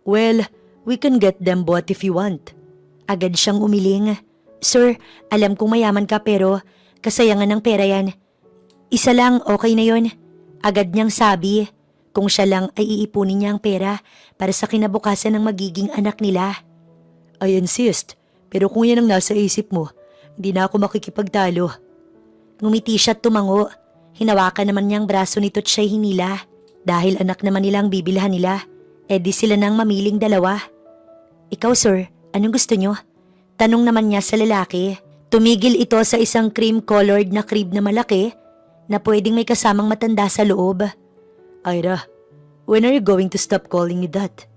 Well, we can get them both if you want. Agad siyang umiling. Sir, alam kong mayaman ka pero kasayangan ng pera yan. Isa lang, okay na yon. Agad niyang sabi. Kung siya lang ay iipunin niya ang pera para sa kinabukasan ng magiging anak nila. I insist, pero kung yan ang nasa isip mo, hindi na ako makikipagtalo. Ngumiti siya at tumango. Hinawakan naman niyang braso nito at siya'y hinila. Dahil anak naman nila ang bibilhan nila, di sila nang mamiling dalawa. Ikaw sir, anong gusto niyo? Tanong naman niya sa lalaki. Tumigil ito sa isang cream-colored na crib na malaki na pwedeng may kasamang matanda sa loob. Ira, when are you going to stop calling me that?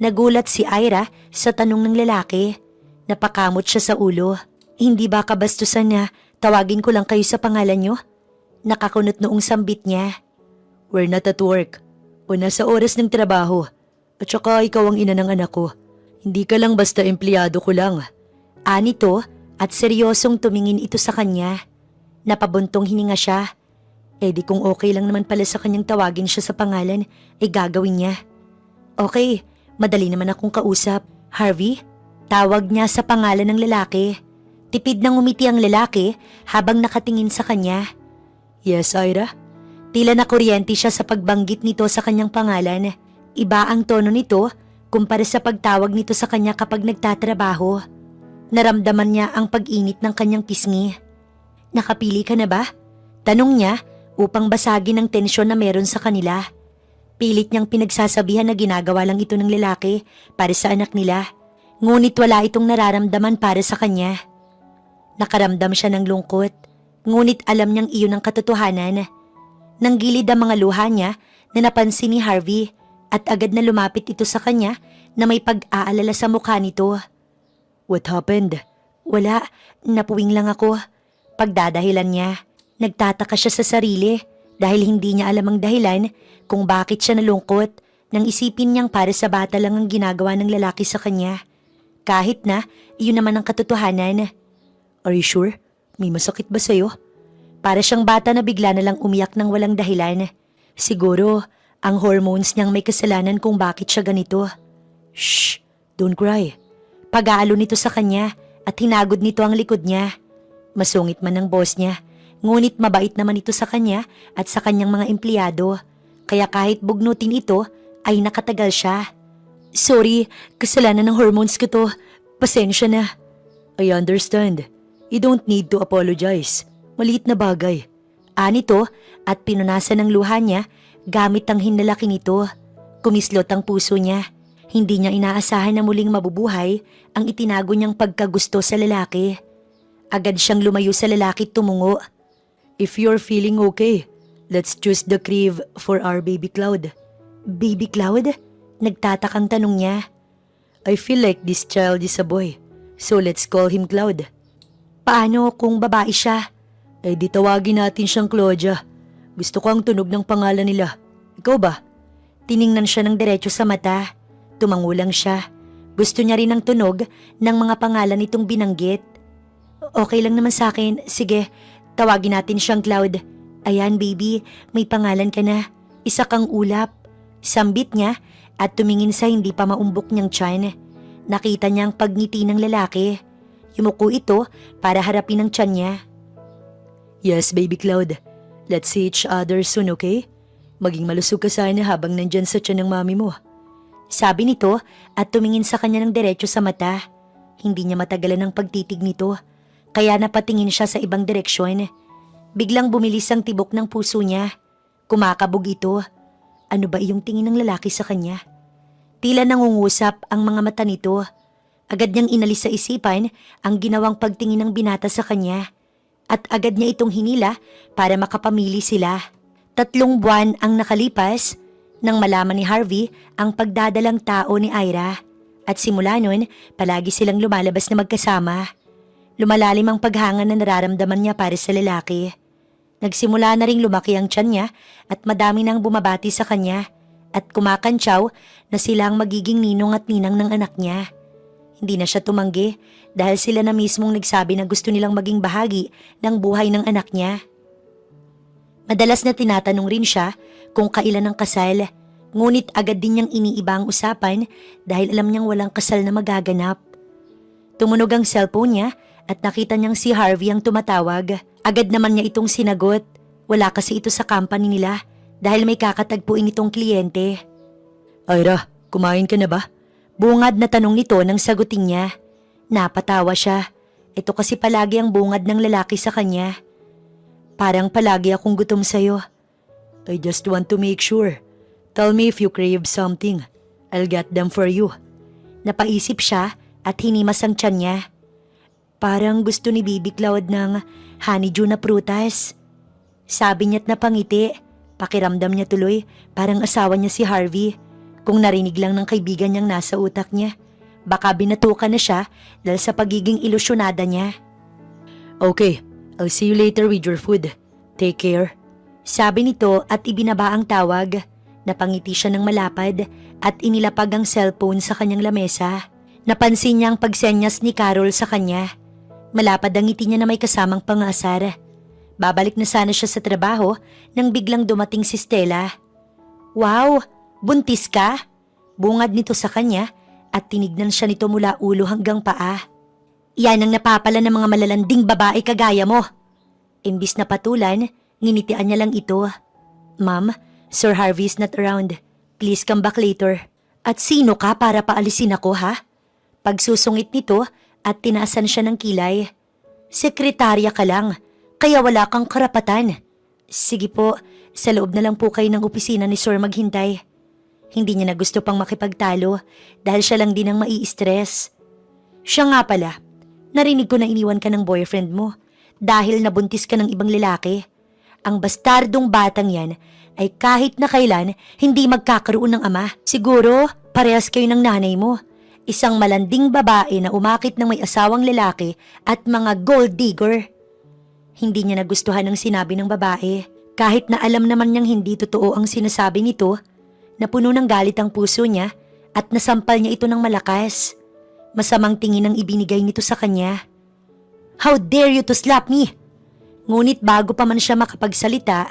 Nagulat si Ira sa tanong ng lalaki. Napakamot siya sa ulo. Hindi ba kabastusan na tawagin ko lang kayo sa pangalan niyo? Nakakunot noong sambit niya. We're not at work. O nasa oras ng trabaho. At saka ikaw ang ina ng anak ko. Hindi ka lang basta empleyado ko lang. Anito at seryosong tumingin ito sa kanya. Napabuntong hininga siya. Di kung okay lang naman pala sa kanyang tawagin siya sa pangalan, gagawin niya. Okay, madali naman akong kausap. Harvey? Tawag niya sa pangalan ng lalaki. Tipid nang umiti ang lalaki habang nakatingin sa kanya. Yes, Ira? Tila na kuryente siya sa pagbanggit nito sa kanyang pangalan. Iba ang tono nito kumpara sa pagtawag nito sa kanya kapag nagtatrabaho. Naramdaman niya ang pag-init ng kanyang pisngi. Nakapili ka na ba? Tanong niya upang basagin ang tensyon na meron sa kanila. Pilit niyang pinagsasabihan na ginagawa lang ito ng lalaki para sa anak nila. Ngunit wala itong nararamdaman para sa kanya. Nakaramdam siya ng lungkot, ngunit alam niyang iyon ang katotohanan. Nanggilid ang mga luha niya na napansin ni Harvey at agad na lumapit ito sa kanya na may pag-aalala sa mukha nito. What happened? Wala, napuwing lang ako. Pagdadahilan niya. Nagtataka siya sa sarili dahil hindi niya alam ang dahilan kung bakit siya nalungkot nang isipin niyang para sa bata lang ang ginagawa ng lalaki sa kanya. Kahit na iyon naman ang katotohanan. Are you sure? May masakit ba sa'yo? Para siyang bata na bigla na lang umiyak ng walang dahilan. Siguro, ang hormones niyang may kasalanan kung bakit siya ganito. Shh! Don't cry. Pag-aalo nito sa kanya at hinagod nito ang likod niya. Masungit man ang boss niya. Ngunit mabait naman ito sa kanya at sa kanyang mga empleyado. Kaya kahit bugnutin ito, ay nakatagal siya. Sorry, kasalanan ng hormones ko to. Pasensya na. I understand. You don't need to apologize. Maliit na bagay. Anito at pinunasan ng luha niya gamit ang hinlalaki nito. Kumislot ang puso niya. Hindi niya inaasahan na muling mabubuhay ang itinago niyang pagkagusto sa lalaki. Agad siyang lumayo sa lalaki at tumungo. If you're feeling okay, let's choose the crib for our baby Cloud. Baby Cloud? Nagtatakang tanong niya. I feel like this child is a boy, so let's call him Cloud. Paano kung babae siya? Di tawagin natin siyang Claudia. Gusto ko ang tunog ng pangalan nila. Ikaw ba? Tiningnan siya ng diretso sa mata. Tumangulang siya. Gusto niya rin ang tunog ng mga pangalan nitong binanggit. Okay lang naman sa akin. Sige, tawagin natin siyang Cloud. Ayan baby, may pangalan ka na. Isa kang ulap. Sambit niya at tumingin sa hindi pa maumbok niyang tiyan. Nakita niya ang pagngiti ng lalaki. Yumuko ito para harapin ang tiyan niya. Yes, baby Cloud. Let's see each other soon, okay? Maging malusog ka sana habang nandyan sa tiyan ng mami mo. Sabi nito at tumingin sa kanya ng diretso sa mata. Hindi niya matagalan ang pagtitig nito. Kaya napatingin siya sa ibang direksyon. Biglang bumilis ang tibok ng puso niya. Kumakabog ito. Ano ba iyong tingin ng lalaki sa kanya? Tila nangungusap ang mga mata nito. Agad niyang inalis sa isipan ang ginawang pagtingin ng binata sa kanya. At agad niya itong hinila para makapamili sila. 3 buwan ang nakalipas nang malaman ni Harvey ang pagdadalang tao ni Ira. At simula nun, palagi silang lumalabas na magkasama. Lumalalim ang paghanga na nararamdaman niya para sa lalaki. Nagsimula na ring lumaki ang tiyan niya at madami nang bumabati sa kanya at kumakantsaw na sila ang magiging ninong at ninang ng anak niya. Hindi na siya tumanggi dahil sila na mismong nagsabi na gusto nilang maging bahagi ng buhay ng anak niya. Madalas na tinatanong rin siya kung kailan ang kasal, ngunit agad din niyang iniiba ang usapan dahil alam niyang walang kasal na magaganap. Tumunog ang cellphone niya at nakita niyang si Harvey ang tumatawag. Agad naman niya itong sinagot. Wala kasi ito sa company nila dahil may kakatagpuin itong kliyente. Ira, kumain ka na ba? Bungad na tanong nito nang sagutin niya. Napatawa siya. Ito kasi palagi ang bungad ng lalaki sa kanya. Parang palagi akong gutom sa'yo. I just want to make sure. Tell me if you crave something. I'll get them for you. Napaisip siya at hinimas ang tiyan niya. Parang gusto ni Bibi Cloud ng honeydew na prutas. Sabi niya't napangiti. Pakiramdam niya tuloy parang asawa niya si Harvey. Kung narinig lang ng kaibigan niyang nasa utak niya, baka binatukan na siya dahil sa pagiging ilusyonada niya. Okay, I'll see you later with your food. Take care. Sabi nito at ibinaba ang tawag. Napangiti siya ng malapad at inilapag ang cellphone sa kanyang lamesa. Napansin niya ang pagsenyas ni Carol sa kanya. Malapad ang ngiti niya na may kasamang pangasar. Babalik na sana siya sa trabaho nang biglang dumating si Stella. Wow! Buntis ka? Bungad nito sa kanya at tinignan siya nito mula ulo hanggang paa. Yan ang napapala ng mga malalanding babae kagaya mo. Imbis na patulan, nginitian niya lang ito. Ma'am, Sir Harvey is not around. Please come back later. At sino ka para paalisin ako, ha? Pagsusungit nito at tinaasan siya ng kilay. Sekretarya ka lang, kaya wala kang karapatan. Sige po, sa loob na lang po kayo ng opisina ni Sir maghintay. Hindi niya na gusto pang makipagtalo dahil siya lang din ang mai-stress. Siya nga pala, narinig ko na iniwan ka ng boyfriend mo dahil nabuntis ka ng ibang lalaki. Ang bastardong batang yan ay kahit na kailan hindi magkakaroon ng ama. Siguro parehas kayo ng nanay mo. Isang malanding babae na umakit ng may asawang lalaki at mga gold digger. Hindi niya nagustuhan ang sinabi ng babae. Kahit na alam naman niyang hindi totoo ang sinasabi nito, napuno ng galit ang puso niya at nasampal niya ito ng malakas. Masamang tingin ang ibinigay nito sa kanya. How dare you to slap me? Ngunit bago pa man siya makapagsalita,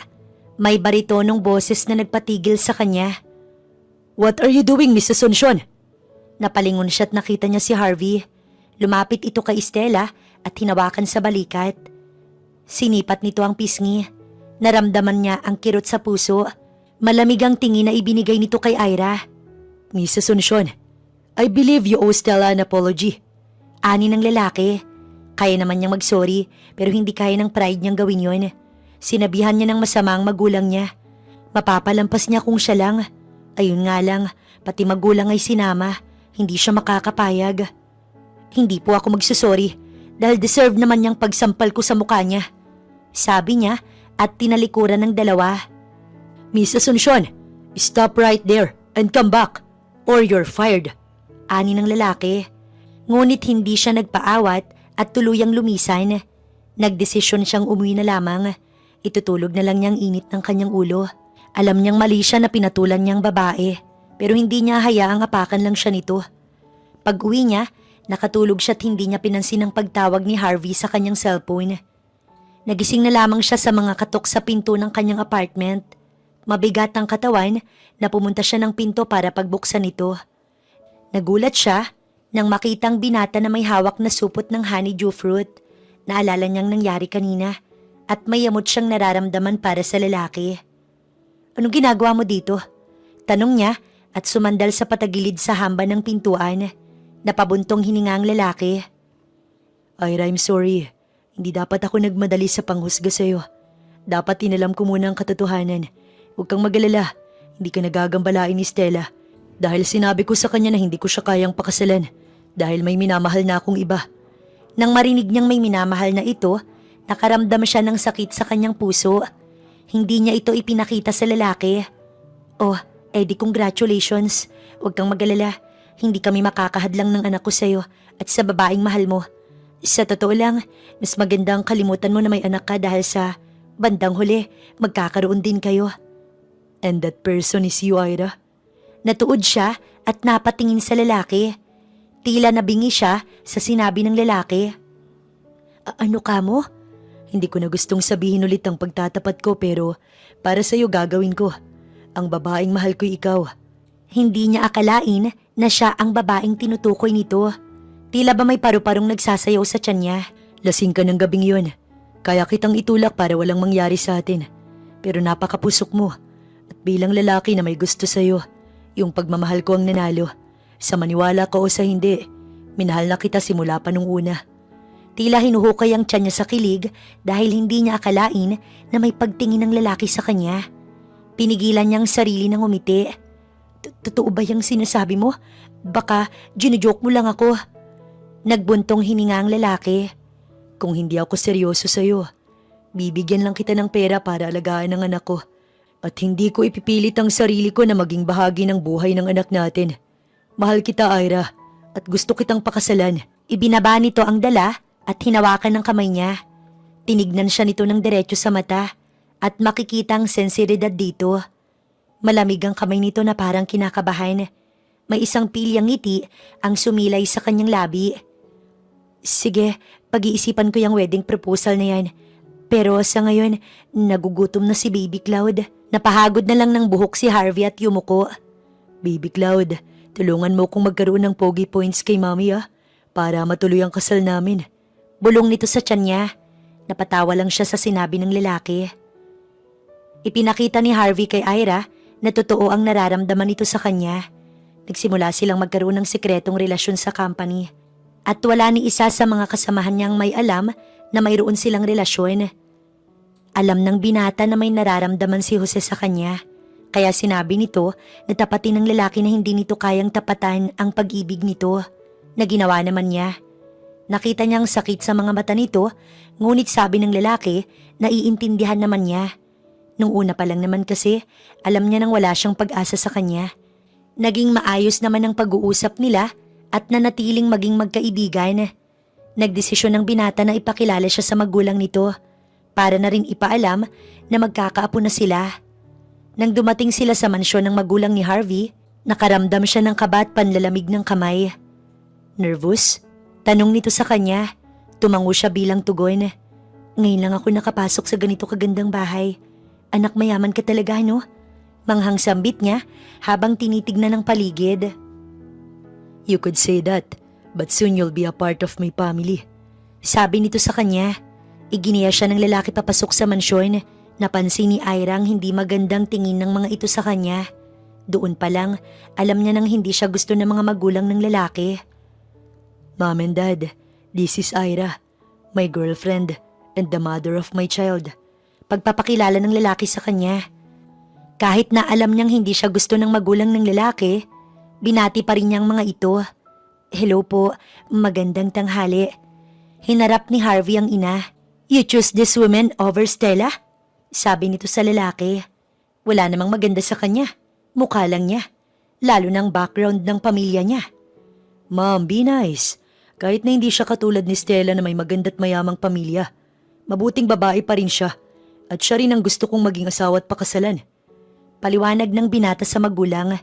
may baritonong boses na nagpatigil sa kanya. What are you doing, Mrs. Asuncion? Napalingon siya at nakita niya si Harvey. Lumapit ito kay Stella at hinawakan sa balikat. Sinipat nito ang pisngi. Naramdaman niya ang kirot sa puso. Malamig ang tingin na ibinigay nito kay Ira. Mrs. Asuncion, I believe you owe Stella an apology. Ani ng lalaki. Kaya naman niyang mag-sorry pero hindi kaya ng pride niyang gawin yon. Sinabihan niya ng masama ang magulang niya. Mapapalampas niya kung siya lang. Ayun nga lang, pati magulang ay sinama. Hindi siya makakapayag. Hindi po ako magsusorry dahil deserve naman niyang pagsampal ko sa mukha niya. Sabi niya at tinalikuran ng dalawa. Miss Asuncion, stop right there and come back or you're fired. Ani ng lalaki. Ngunit hindi siya nagpaawat at tuluyang lumisan. Nagdesisyon siyang umuwi na lamang. Itutulog na lang niyang init ng kanyang ulo. Alam niyang mali siya na pinatulan niyang babae. Pero hindi niya hayaang apakan lang siya nito. Pag uwi niya, nakatulog siya at hindi niya pinansin ang pagtawag ni Harvey sa kanyang cellphone. Nagising na lamang siya sa mga katok sa pinto ng kanyang apartment. Mabigat ang katawan na pumunta siya ng pinto para pagbuksan ito. Nagulat siya nang makitang binata na may hawak na supot ng honeydew fruit. Naalala niyang nangyari kanina at may yamot siyang nararamdaman para sa lalaki. Anong ginagawa mo dito? Tanong niya at sumandal sa patagilid sa hamba ng pintuan. Napabuntong hininga ang lalaki. Ira, I'm sorry. Hindi dapat ako nagmadali sa panghusga sa'yo. Dapat tinalam ko muna ang katotohanan. Huwag kang mag-alala. Hindi ka nagagambalain ni Stella. Dahil sinabi ko sa kanya na hindi ko siya kayang pakasalan. Dahil may minamahal na akong iba. Nang marinig niyang may minamahal na ito, nakaramdam siya ng sakit sa kanyang puso. Hindi niya ito ipinakita sa lalaki. Oh, Eddie, congratulations. Huwag kang mag-alala. Hindi kami makakahadlang ng anak ko sa'yo at sa babaeng mahal mo. Sa totoo lang, mas magandang kalimutan mo na may anak ka dahil sa bandang huli, magkakaroon din kayo. And that person is you, Ira? Natuod siya at napatingin sa lalaki. Tila nabingi siya sa sinabi ng lalaki. Ano ka mo? Hindi ko na gustong sabihin ulit ang pagtatapat ko pero para sa'yo gagawin ko. Ang babaeng mahal ko'y ikaw. Hindi niya akalain na siya ang babaeng tinutukoy nito. Tila ba may paru-parong nagsasayaw sa tiyan niya. Lasing ka ng gabing yun. Kaya kitang itulak para walang mangyari sa atin. Pero napakapusok mo. At bilang lalaki na may gusto sa'yo, yung pagmamahal ko ang nanalo. Sa maniwala ka o sa hindi, minahal na kita simula pa nung una. Tila hinuhukay ang tiyan niya sa kilig dahil hindi niya akalain na may pagtingin ng lalaki sa kanya. Pinigilan niyang sarili ng umiti. Totoo ba yung sinasabi mo? Baka ginujoke mo lang ako. Nagbuntong hininga ang lalaki. Kung hindi ako seryoso sa'yo, bibigyan lang kita ng pera para alagaan ang anak ko. At hindi ko ipipilit ang sarili ko na maging bahagi ng buhay ng anak natin. Mahal kita, Ira, at gusto kitang pakasalan. Ibinaba nito ang dala at hinawakan ng kamay niya. Tinignan siya nito ng diretso sa mata at makikita ang sensibilidad dito. Malamig ang kamay nito na parang kinakabahan. May isang pilyang ngiti ang sumilay sa kanyang labi. Sige, pag-iisipan ko yung wedding proposal na yan. Pero sa ngayon, nagugutom na si Baby Cloud. Napahagod na lang ng buhok si Harvey at yumuko. Baby Cloud, tulungan mo kong magkaroon ng pogi points kay Mami para matuloy ang kasal namin. Bulong nito sa tiyan niya. Napatawa lang siya sa sinabi ng lalaki. Ipinakita ni Harvey kay Ira na totoo ang nararamdaman nito sa kanya. Nagsimula silang magkaroon ng sikretong relasyon sa company. At wala ni isa sa mga kasamahan niyang may alam na mayroon silang relasyon. Alam ng binata na may nararamdaman si Jose sa kanya. Kaya sinabi nito na tapatin ng lalaki na hindi nito kayang tapatan ang pag-ibig nito. Na ginawa naman niya. Nakita niyang sakit sa mga mata nito, ngunit sabi ng lalaki na iintindihan naman niya. Nung una pa lang naman kasi, alam niya nang wala siyang pag-asa sa kanya. Naging maayos naman ang pag-uusap nila at nanatiling maging magkaibigan. Nagdesisyon ng binata na ipakilala siya sa magulang nito para na rin ipaalam na magkakaapo na sila. Nang dumating sila sa mansyon ng magulang ni Harvey, nakaramdam siya ng kaba at panlalamig ng kamay. Nervous? Tanong nito sa kanya. Tumango siya bilang tugon. Ngayon lang ako nakapasok sa ganito kagandang bahay. Anak, mayaman ka talaga, no? Manghang sambit niya habang tinitignan ng paligid. You could say that, but soon you'll be a part of my family. Sabi nito sa kanya. Iginiya siya ng lalaki papasok sa mansyon. Napansin ni Ira ang hindi magandang tingin ng mga ito sa kanya. Doon pa lang, alam niya nang hindi siya gusto ng mga magulang ng lalaki. Mom and Dad, this is Ira, my girlfriend and the mother of my child. Pagpapakilala ng lalaki sa kanya. Kahit na alam niyang hindi siya gusto ng magulang ng lalaki, binati pa rin niyang mga ito. Hello po, magandang tanghali. Hinarap ni Harvey ang ina. You choose this woman over Stella? Sabi nito sa lalaki. Wala namang maganda sa kanya. Mukha lang niya. Lalo ng background ng pamilya niya. Mom, be nice. Kahit na hindi siya katulad ni Stella na may maganda't mayamang pamilya, mabuting babae pa rin siya. At siya rin ang gusto kong maging asawa at pakasalan. Paliwanag ng binata sa magulang.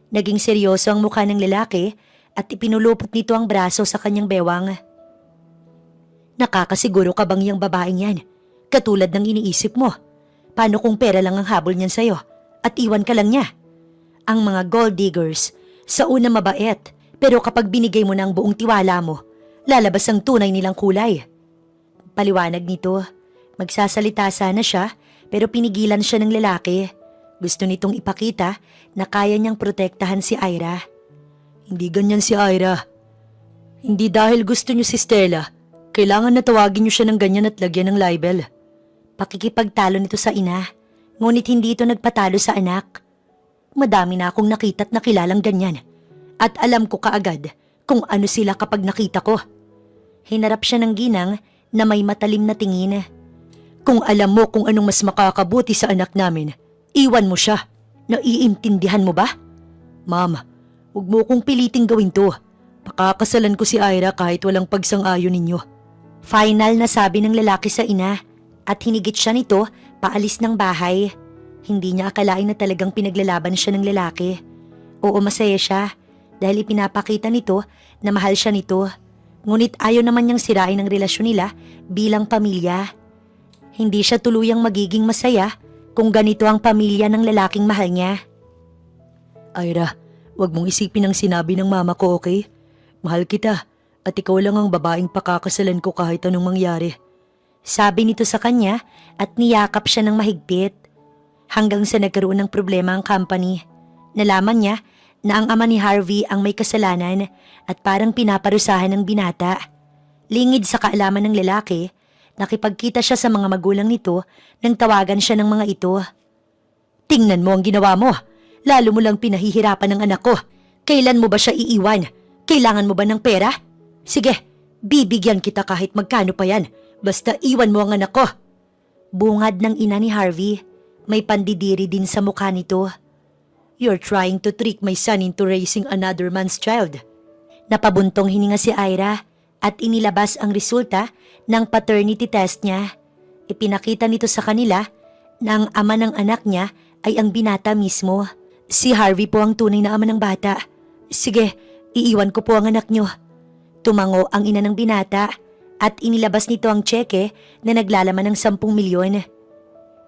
Naging seryoso ang mukha ng lalaki at ipinulupot nito ang braso sa kanyang bewang. Nakakasiguro ka bang yung babaeng yan? Katulad ng iniisip mo. Paano kung pera lang ang habol niyan sa'yo at iwan ka lang niya? Ang mga gold diggers, sa una mabait, pero kapag binigay mo na ang buong tiwala mo, lalabas ang tunay nilang kulay. Paliwanag nito. Magsasalita sana siya pero pinigilan siya ng lalaki. Gusto nitong ipakita na kaya niyang protektahan si Ira. Hindi ganyan si Ira. Hindi dahil gusto niyo si Stella, kailangan na tawagin niyo siya ng ganyan at lagyan ng libel. Pakikipagtalo nito sa ina, ngunit hindi ito nagpatalo sa anak. Madami na akong nakita't nakilalang ganyan. At alam ko kaagad kung ano sila kapag nakita ko. Hinarap siya ng ginang na may matalim na tingin. Kung alam mo kung anong mas makakabuti sa anak namin, iwan mo siya. Naiintindihan mo ba? Ma'am, huwag mo kong piliting gawin to. Pakakasalan ko si Ira kahit walang pagsang-ayon ninyo. Final na sabi ng lalaki sa ina at hinigit siya nito paalis ng bahay. Hindi niya akalain na talagang pinaglalaban siya ng lalaki. Oo, masaya siya dahil ipinapakita nito na mahal siya nito. Ngunit ayaw naman niyang sirain ang relasyon nila bilang pamilya. Hindi siya tuluyang magiging masaya kung ganito ang pamilya ng lalaking mahal niya. Ira, wag mong isipin ang sinabi ng mama ko, okay? Mahal kita At ikaw lang ang babaeng pakakasalan ko kahit anong mangyari. Sabi nito sa kanya at niyakap siya ng mahigpit. Hanggang sa nagkaroon ng problema ang company. Nalaman niya na ang ama ni Harvey ang may kasalanan at parang pinaparusahan ng binata. Lingid sa kaalaman ng lalaki, nakipagkita siya sa mga magulang nito nang tawagan siya ng mga ito. Tingnan mo ang ginawa mo. Lalo mo lang pinahihirapan ng anak ko. Kailan mo ba siya iiwan? Kailangan mo ba ng pera? Sige, bibigyan kita kahit magkano pa yan. Basta iwan mo ang anak ko. Bungad ng ina ni Harvey. May pandidiri din sa mukha nito. You're trying to trick my son into raising another man's child. Napabuntong hininga si Ira at inilabas ang resulta ng paternity test niya. Ipinakita nito sa kanila na ang ama ng anak niya ay ang binata mismo. Si Harvey po ang tunay na ama ng bata. Sige, iiwan ko po ang anak niyo. Tumango ang ina ng binata at inilabas nito ang tseke na naglalaman ng 10 milyon.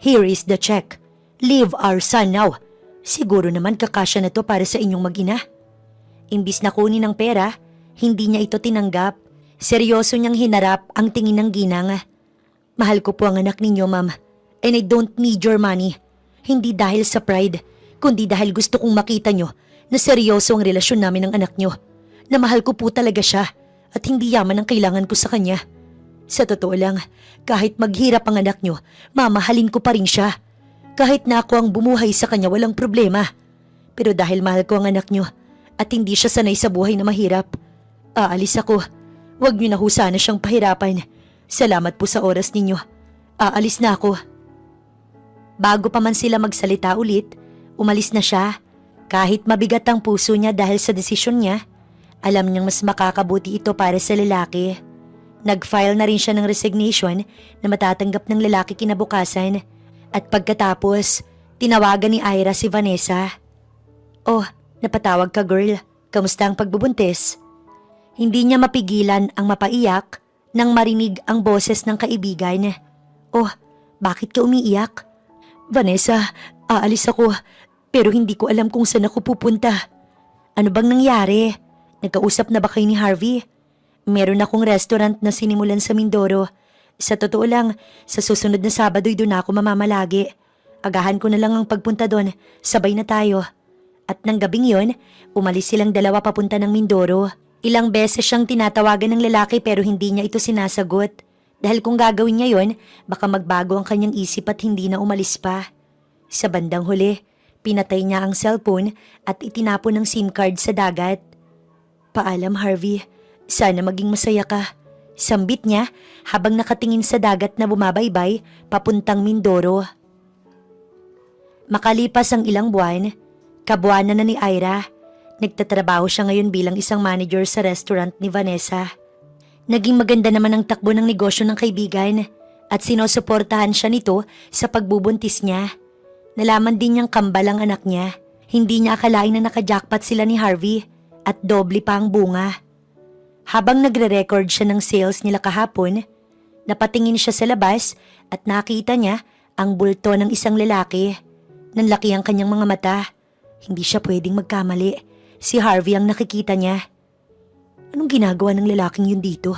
Here is the check. Leave our son now. Siguro naman kakasya na to para sa inyong mag-ina. Imbis na kunin ang pera, hindi niya ito tinanggap. Seryoso niyang hinarap ang tingin ng ginang. Mahal ko po ang anak ninyo, ma'am. And I don't need your money. Hindi dahil sa pride, kundi dahil gusto kong makita nyo na seryoso ang relasyon namin ng anak nyo. Na mahal ko po talaga siya at hindi yaman ang kailangan ko sa kanya. Sa totoo lang, kahit maghirap ang anak nyo, mamahalin ko pa rin siya. Kahit na ako ang bumuhay sa kanya, walang problema. Pero dahil mahal ko ang anak nyo at hindi siya sanay sa buhay na mahirap, aalis ako. Huwag nyo na ho sana siyang pahirapan. Salamat po sa oras ninyo. Aalis na ako. Bago pa man sila magsalita ulit, umalis na siya. Kahit mabigat ang puso niya dahil sa desisyon niya, alam niyang mas makakabuti ito para sa lalaki. Nag-file na rin siya ng resignation na matatanggap ng lalaki kinabukasan. At pagkatapos, tinawagan ni Ira si Vanessa. Oh, napatawag ka girl. Kamusta ang pagbubuntis? Hindi niya mapigilan ang mapaiyak nang marinig ang boses ng kaibigan. Oh, bakit ka umiiyak? Vanessa, aalis ako pero hindi ko alam kung saan ako pupunta. Ano bang nangyari? Nagkausap na ba kayo ni Harvey? Meron akong restaurant na sinimulan sa Mindoro. Sa totoo lang, sa susunod na Sabado'y doon ako mamamalagi. Agahan ko na lang ang pagpunta doon, sabay na tayo. At nang gabing yon, umalis silang dalawa papunta ng Mindoro. Ilang beses siyang tinatawagan ng lalaki pero hindi niya ito sinasagot. Dahil kung gagawin niya yon, baka magbago ang kanyang isip at hindi na umalis pa. Sa bandang huli, pinatay niya ang cellphone at itinapon ang SIM card sa dagat. Paalam Harvey, sana maging masaya ka. Sambit niya habang nakatingin sa dagat na bumabaybay papuntang Mindoro. Makalipas ang ilang buwan, kabuanan na ni Ira. Nagtatrabaho siya ngayon bilang isang manager sa restaurant ni Vanessa. Naging maganda naman ang takbo ng negosyo ng kaibigan at sinusuportahan siya nito sa pagbubuntis niya. Nalaman din niyang kambal ang anak niya. Hindi niya akalain na nakajackpot sila ni Harvey at doble pa ang bunga. Habang nagre-record siya ng sales nila kahapon, napatingin siya sa labas at nakita niya ang bulto ng isang lalaki. Nanlaki ang kanyang mga mata. Hindi siya pwedeng magkamali. Si Harvey ang nakikita niya. Anong ginagawa ng lalaking yun dito?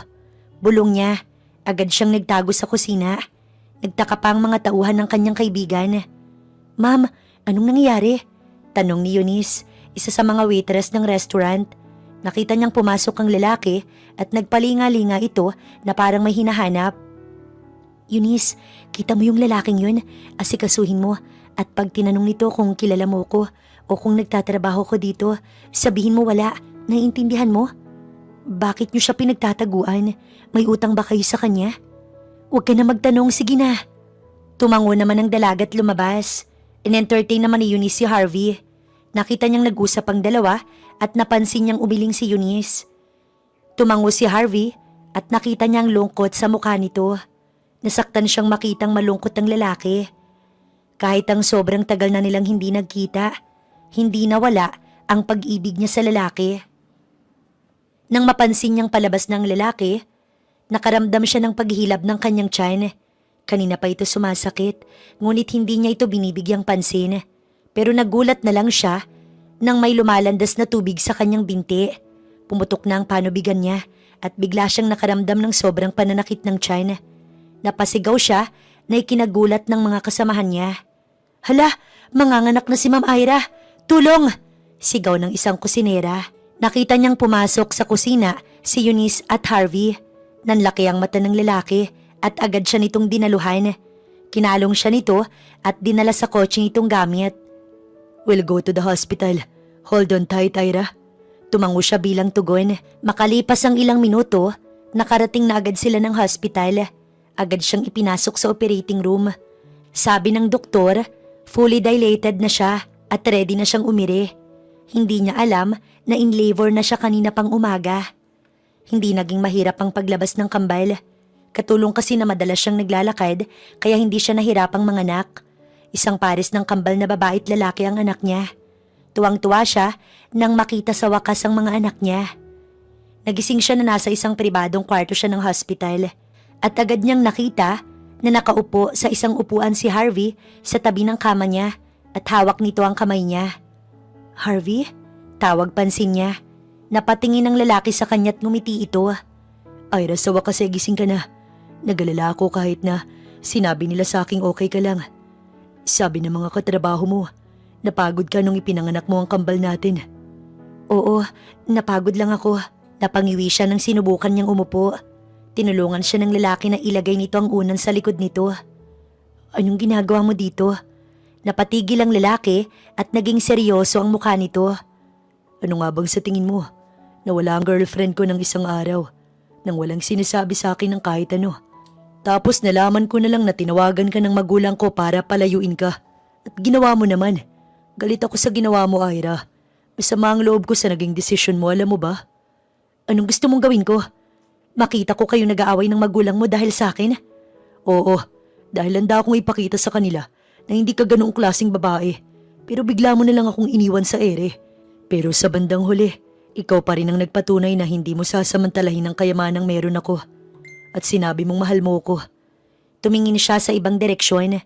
Bulong niya. Agad siyang nagtago sa kusina. Nagtaka pa ang mga tauhan ng kanyang kaibigan. Ma'am, anong nangyayari? Tanong ni Eunice, isa sa mga waitress ng restaurant. Nakita niyang pumasok ang lalaki at nagpalinga-linga ito na parang may hinahanap. Eunice, kita mo yung lalaking yun? Asikasuhin mo at pag tinanong nito kung kilala mo ko o kung nagtatrabaho ko dito, sabihin mo wala. Naiintindihan mo? Bakit niyo siya pinagtataguan? May utang ba kayo sa kanya? Huwag ka na magtanong, sige na. Tumango naman ang dalaga at lumabas. In-entertain naman ni Eunice si Harvey. Nakita niyang nag-usap ang dalawa at napansin niyang umiling si Eunice. Tumango si Harvey at nakita niyang lungkot sa mukha nito. Nasaktan siyang makitang malungkot ang lalaki. Kahit ang sobrang tagal na nilang hindi nagkita, hindi nawala ang pag-ibig niya sa lalaki. Nang mapansin niyang palabas ng lalaki, nakaramdam siya ng paghilab ng kanyang tiyan. Kanina pa ito sumasakit, ngunit hindi niya ito binibigyang pansin. Pero nagulat na lang siya nang may lumalandas na tubig sa kanyang binti. Pumutok na ang panubigan niya at bigla siyang nakaramdam ng sobrang pananakit ng tiyan. Napasigaw siya na ikinagulat ng mga kasamahan niya. Hala, manganganak na si Ma'am Ira! Tulong! Sigaw ng isang kusinera. Nakita niyang pumasok sa kusina si Eunice at Harvey. Nanlaki ang mata ng lalaki at agad siya nitong dinaluhan. Kinalong siya nito at dinala sa kotse nitong gamit. We'll go to the hospital. Hold on tight, Ira. Tumango siya bilang tugon. Makalipas ang ilang minuto, nakarating na agad sila ng hospital. Agad siyang ipinasok sa operating room. Sabi ng doktor, fully dilated na siya at ready na siyang umiri. Hindi niya alam na in labor na siya kanina pang umaga. Hindi naging mahirap ang paglabas ng kambal. Katulong kasi na madalas siyang naglalakad kaya hindi siya nahirapang manganak. Isang pares ng kambal na babae at lalaki ang anak niya. Tuwang-tuwa siya nang makita sa wakas ang mga anak niya. Nagising siya na nasa isang pribadong kwarto siya ng hospital at agad niyang nakita na nakaupo sa isang upuan si Harvey sa tabi ng kama niya at hawak nito ang kamay niya. Harvey? Tawag pansin niya. Napatingin ng lalaki sa kanya't ngumiti ito. Ira, sa wakas ay gising ka na. Nagalala ako kahit na sinabi nila sa aking okay ka lang. Sabi ng mga katrabaho mo, napagod ka nung ipinanganak mo ang kambal natin. Oo, napagod lang ako. Napangiwi siya nang sinubukan niyang umupo. Tinulungan siya ng lalaki na ilagay nito ang unan sa likod nito. Anong ginagawa mo dito? Napatigil ang lalaki at naging seryoso ang mukha nito. Ano nga bang sa tingin mo? Nawala ang girlfriend ko ng isang araw nang walang sinasabi sa akin ng kahit ano. Tapos nalaman ko na lang na tinawagan ka ng magulang ko para palayuin ka. At ginawa mo naman. Galit ako sa ginawa mo, Ira. Masama ang loob ko sa naging desisyon mo, alam mo ba? Anong gusto mong gawin ko? Makita ko kayong nag-aaway ng magulang mo dahil sa akin? Oo, dahil handa akong ipakita sa kanila na hindi ka ganoong klaseng babae. Pero bigla mo na lang akong iniwan sa ere. Pero sa bandang huli, ikaw pa rin ang nagpatunay na hindi mo sasamantalahin ang kayamanang meron ako. At sinabi mong mahal mo ko. Tumingin siya sa ibang direksyon.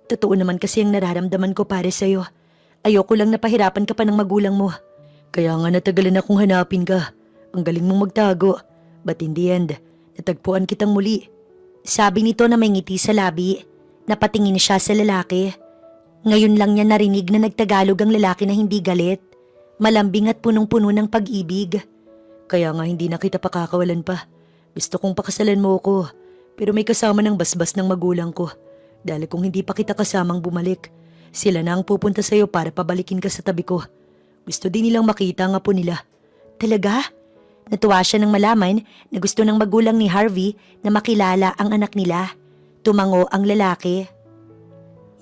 Totoo naman kasi ang nararamdaman ko para sa'yo. Ayoko lang napahirapan ka pa ng magulang mo. Kaya nga natagalan akong hanapin ka. Ang galing mong magtago. But in the end, natagpuan kitang muli. Sabi nito na may ngiti sa labi. Napatingin siya sa lalaki. Ngayon lang niya narinig na nagtagalog ang lalaki na hindi galit. Malambing at punong-puno ng pag-ibig. Kaya nga hindi na kita pakakawalan pa. Gusto kong pakasalan mo ko. Pero may kasama ng basbas ng magulang ko. Dahil kung hindi pa kita kasamang bumalik, sila na ang pupunta sa'yo para pabalikin ka sa tabi ko. Gusto din nilang makita ang apo nila. Talaga? Natuwa siya nang malaman na gusto ng magulang ni Harvey na makilala ang anak nila. Tumango ang lalaki.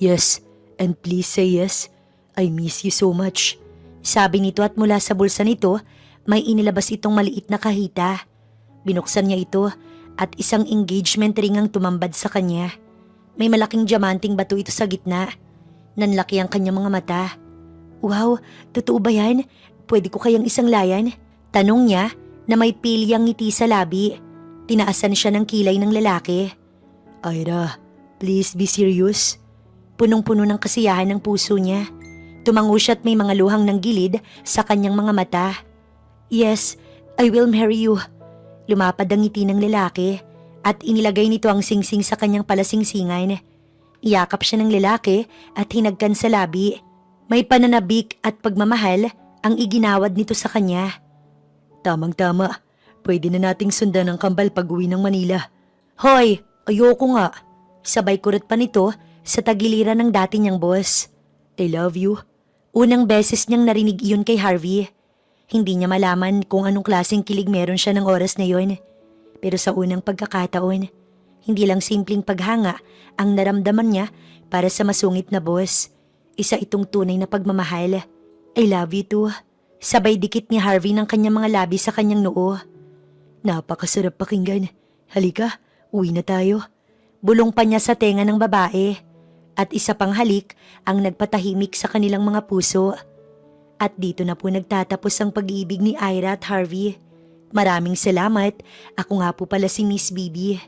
Yes, and please say yes. I miss you so much. Sabi nito at mula sa bulsa nito, may inilabas itong maliit na kahita. Binuksan niya ito at isang engagement ring ang tumambad sa kanya. May malaking diamanting bato ito sa gitna. Nanlaki ang kanyang mga mata. Wow, totoo ba yan? Pwede ko kayang isang layan? Tanong niya na may pilyang ngiti sa labi. Tinaasan siya ng kilay ng lalaki. Ira, please be serious. Punong-puno ng kasiyahan ng puso niya. Tumango siya at may mga luhang ng gilid sa kanyang mga mata. Yes, I will marry you. Lumapad ang ngiti ng lalaki at inilagay nito ang singsing sa kanyang palasingsingan. Iyakap siya ng lalaki at hinagkan sa labi. May pananabik at pagmamahal ang iginawad nito sa kanya. Tamang-tama. Pwede na nating sundan ang kambal pag-uwi ng Manila. Hoy, ayoko nga. Sabay kurot pa nito sa tagiliran ng dati niyang boss. I love you. Unang beses niyang narinig iyon kay Harvey. Hindi niya malaman kung anong klaseng kilig meron siya ng oras na yon. Pero sa unang pagkakataon, hindi lang simpleng paghanga ang naramdaman niya para sa masungit na boss. Isa itong tunay na pagmamahal. I love you too. Sabay dikit ni Harvey ng kanyang mga labi sa kanyang noo. Napakasarap pakinggan. Halika, uwi na tayo. Bulong pa niya sa tenga ng babae. At isa pang halik ang nagpatahimik sa kanilang mga puso. At dito na po nagtatapos ang pag-ibig ni Ira at Harvey. Maraming salamat. Ako nga po pala si Miss Bibi.